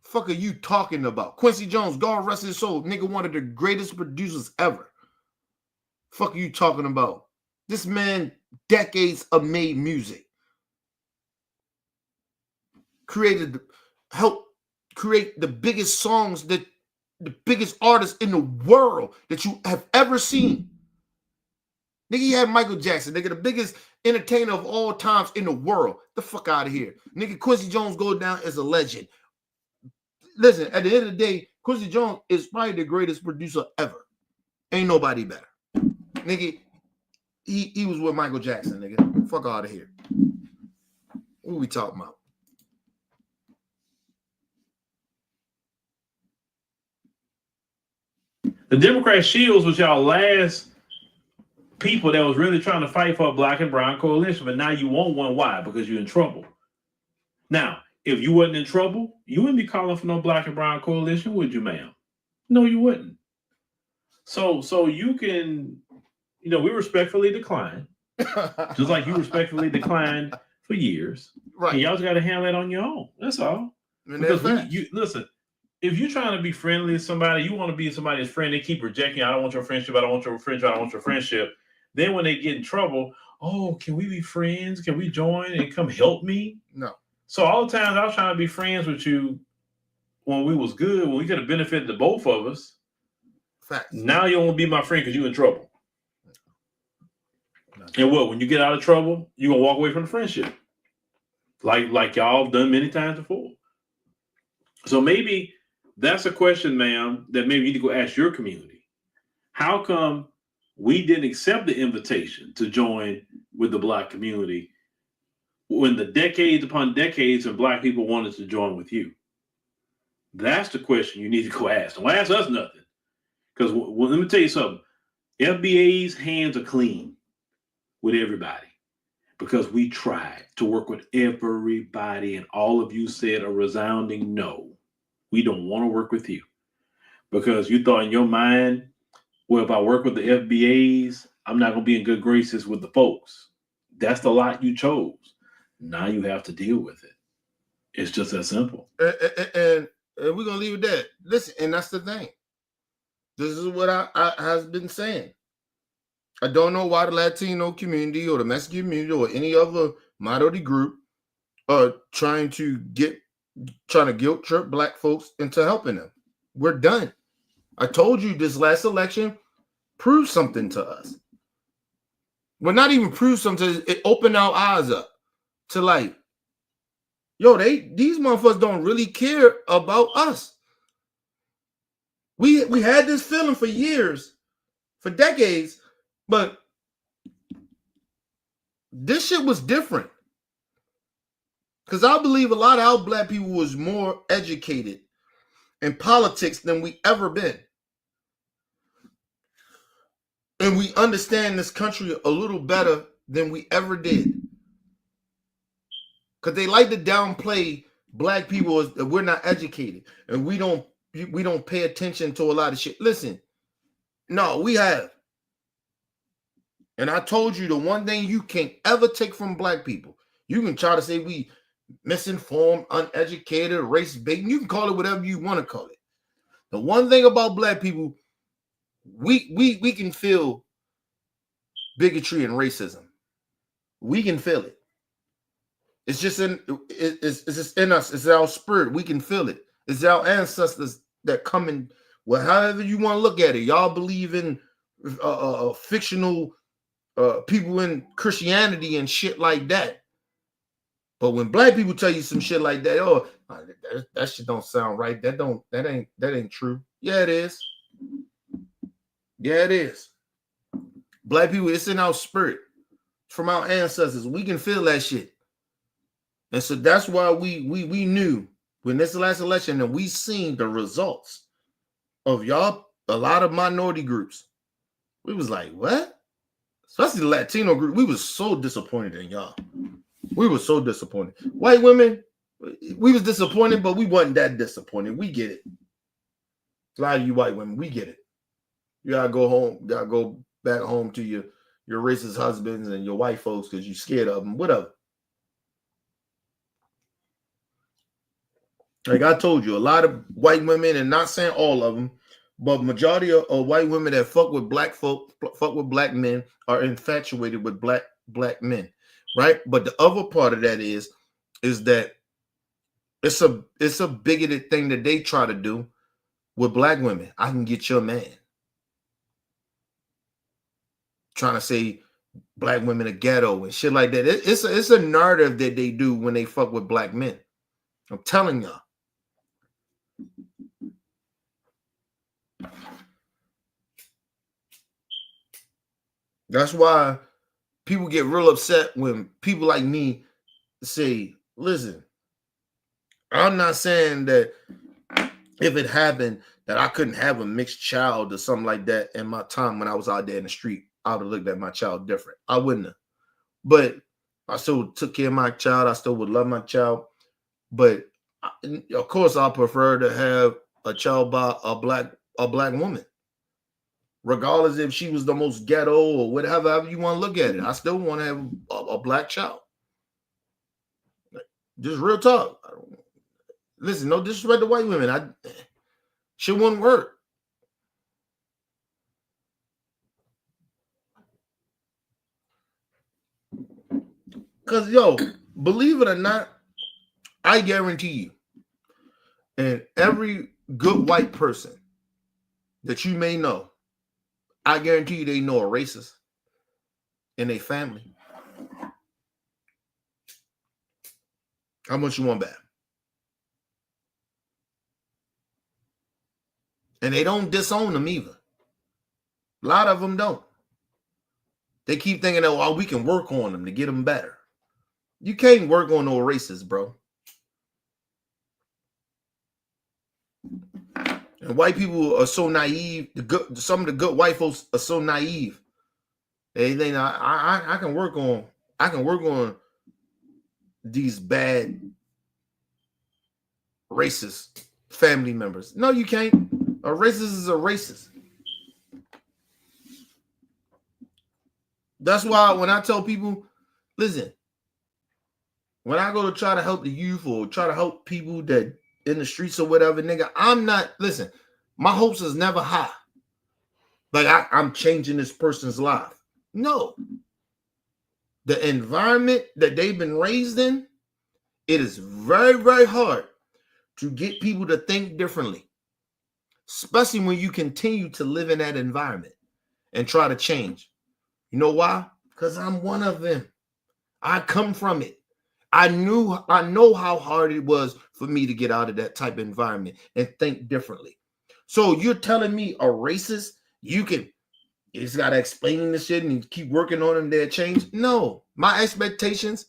Fuck are you talking about? Quincy Jones, God rest his soul, nigga, one of the greatest producers ever. Fuck are you talking about? This man, decades of made music. Helped create the biggest songs, the biggest artists in the world that you have ever seen. Nigga, you had Michael Jackson, nigga, the biggest entertainer of all times in the world. The fuck out of here. Nigga, Quincy Jones go down as a legend. Listen, at the end of the day, Quincy Jones is probably the greatest producer ever. Ain't nobody better. Nigga, he was with Michael Jackson, nigga. Fuck out of here. What we talking about? The Democrat Shields was y'all last people that was really trying to fight for a black and brown coalition, but now you want one. Why? Because you're in trouble. Now, if you wasn't in trouble, you wouldn't be calling for no black and brown coalition, would you, ma'am? No, you wouldn't. So you can, we respectfully decline, just like you respectfully declined for years. Right. And y'all just got to handle that on your own. That's all. And because listen, if you're trying to be friendly to somebody, you want to be somebody's friend, they keep rejecting, I don't want your friendship, I don't want your friendship, I don't want your friendship. Then when they get in trouble, oh, can we be friends? Can we join and come help me? No. So all the times I was trying to be friends with you when we was good, when we could have benefited to both of us. Facts. Now you don't want to be my friend because you in trouble. No. And what? When you get out of trouble, you're going to walk away from the friendship. Like y'all have done many times before. So maybe that's a question, ma'am, that maybe you need to go ask your community. How come we didn't accept the invitation to join with the black community when the decades upon decades of black people wanted to join with you? That's the question you need to go ask. Don't ask us nothing. Because let me tell you something. FBA's hands are clean with everybody because we tried to work with everybody and all of you said a resounding no. We don't want to work with you because you thought in your mind, well, if I work with the FBAs, I'm not going to be in good graces with the folks. That's the lot you chose. Now you have to deal with it. It's just that simple. And we're going to leave it there. Listen, and that's the thing. This is what I has been saying. I don't know why the Latino community or the Mexican community or any other minority group are trying to guilt trip black folks into helping them. We're done. I told you this last election proved something to us. Well, not even prove something. It opened our eyes up to like, yo, these motherfuckers don't really care about us. We had this feeling for years, for decades, but this shit was different. Because I believe a lot of our black people was more educated in politics than we ever been. And we understand this country a little better than we ever did. Because they like to downplay black people as that we're not educated and we don't pay attention to a lot of shit. Listen, no, we have. And I told you the one thing you can't ever take from black people, you can try to say we misinformed, uneducated, race baiting. You can call it whatever you want to call it. The one thing about black people, we can feel bigotry and racism. We can feel it. It's just it's just in us. It's our spirit. We can feel it. It's our ancestors that come in. Well, however you want to look at it, y'all believe in fictional people in Christianity and shit like that. But when black people tell you some shit like that, oh, that shit don't sound right. That ain't true. Yeah, it is. Yeah, it is. Black people, it's in our spirit. From our ancestors. We can feel that shit. And so that's why we knew when this last election and we seen the results of y'all, a lot of minority groups. We was like, what? Especially the Latino group. We was so disappointed in y'all. We were so disappointed. White women, we was disappointed, but we wasn't that disappointed. We get it. A lot of you white women, we get it. You gotta go home, gotta go back home to your racist husbands and your white folks because you're scared of them, whatever. Like I told you, a lot of white women, and not saying all of them, but majority of white women that fuck with black folk, fuck with black men, are infatuated with black men, right? But the other part of that is that it's a bigoted thing that they try to do with black women. I can get your man. Trying to say black women are ghetto and shit like that. It's a narrative that they do when they fuck with black men. I'm telling y'all. That's why people get real upset when people like me say, listen, I'm not saying that if it happened that I couldn't have a mixed child or something like that in my time when I was out there in the street. I would have looked at my child different. I wouldn't have. But I still took care of my child. I still would love my child. But of course, I prefer to have a child by a black woman. Regardless if she was the most ghetto or whatever you want to look at it. I still want to have a black child. Just real talk. Listen, no disrespect to white women. Shit wouldn't work. Because, yo, believe it or not, I guarantee you, and every good white person that you may know, I guarantee you they know a racist in their family. How much you want back? And they don't disown them either. A lot of them don't. They keep thinking that, well, we can work on them to get them better. You can't work on no racist, bro. And white people are so naive. Some of the good white folks are so naive. They think I can work on these bad racist family members. No, you can't. A racist is a racist. That's why when I tell people, listen, when I go to try to help the youth or try to help people that in the streets or whatever, nigga, I'm not, listen, my hopes is never high. Like I'm changing this person's life. No. The environment that they've been raised in, it is very, very hard to get people to think differently, especially when you continue to live in that environment and try to change. You know why? Because I'm one of them. I come from it. I know how hard it was for me to get out of that type of environment and think differently. So you're telling me a racist, you just got to explain this shit and keep working on them, they'll change? No. My expectations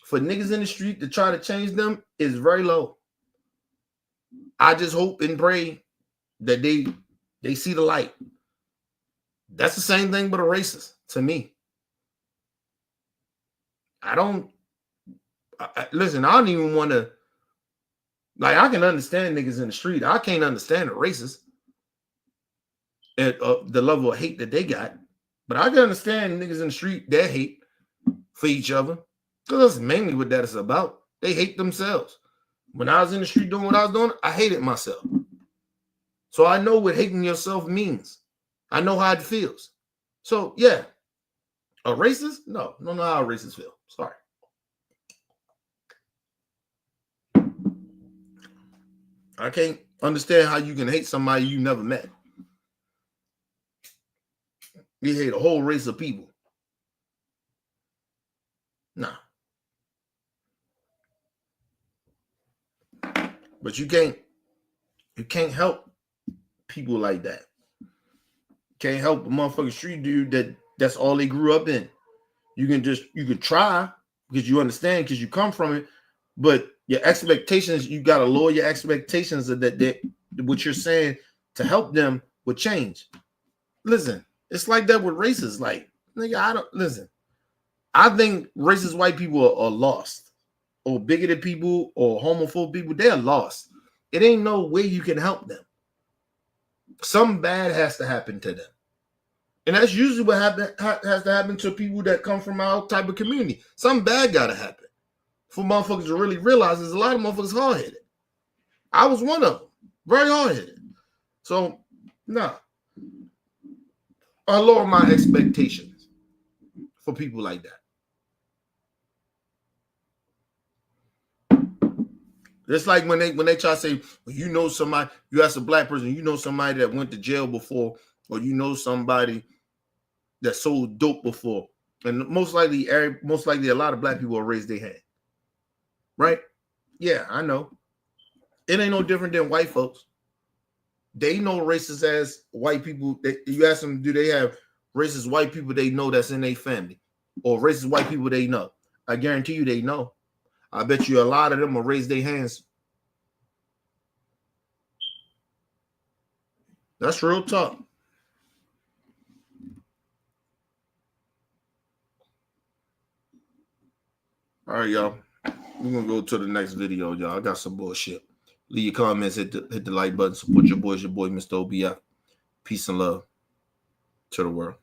for niggas in the street to try to change them is very low. I just hope and pray that they see the light. That's the same thing but a racist to me. Listen, I don't even want to, like, I can understand niggas in the street. I can't understand a racist at the level of hate that they got. But I can understand niggas in the street, their hate for each other. Because that's mainly what that is about. They hate themselves. When I was in the street doing what I was doing, I hated myself. So I know what hating yourself means. I know how it feels. So, yeah. A racist? No, I don't know how a racist feel. Sorry. I can't understand how you can hate somebody you never met. You hate a whole race of people. Nah. But you can't help people like that. Can't help a motherfucking street dude that's all they grew up in. You can try because you understand, because you come from it, but your expectations, you gotta lower your expectations of that what you're saying to help them with change. Listen, it's like that with races. Like, nigga, I think racist white people are lost, or bigoted people or homophobic people, they're lost. It ain't no way you can help them. Something bad has to happen to them. And that's usually what has to happen to people that come from our type of community. Something bad got to happen for motherfuckers to really realize there's a lot of motherfuckers hard-headed. I was one of them. Very hard-headed. So, nah. I lower my expectations for people like that. It's like when they try to say, well, you know somebody, you ask a black person, you know somebody that went to jail before, or you know somebody that sold dope before. And most likely a lot of black people will raise their hand. Right? Yeah, I know. It ain't no different than white folks. They know racist ass white people. You ask them, do they have racist white people they know that's in their family? Or racist white people they know? I guarantee you they know. I bet you a lot of them will raise their hands. That's real talk. All right, y'all. We're going to go to the next video, y'all. I got some bullshit. Leave your comments, hit the like button. Support your boy, Mr. OBF. Peace and love to the world.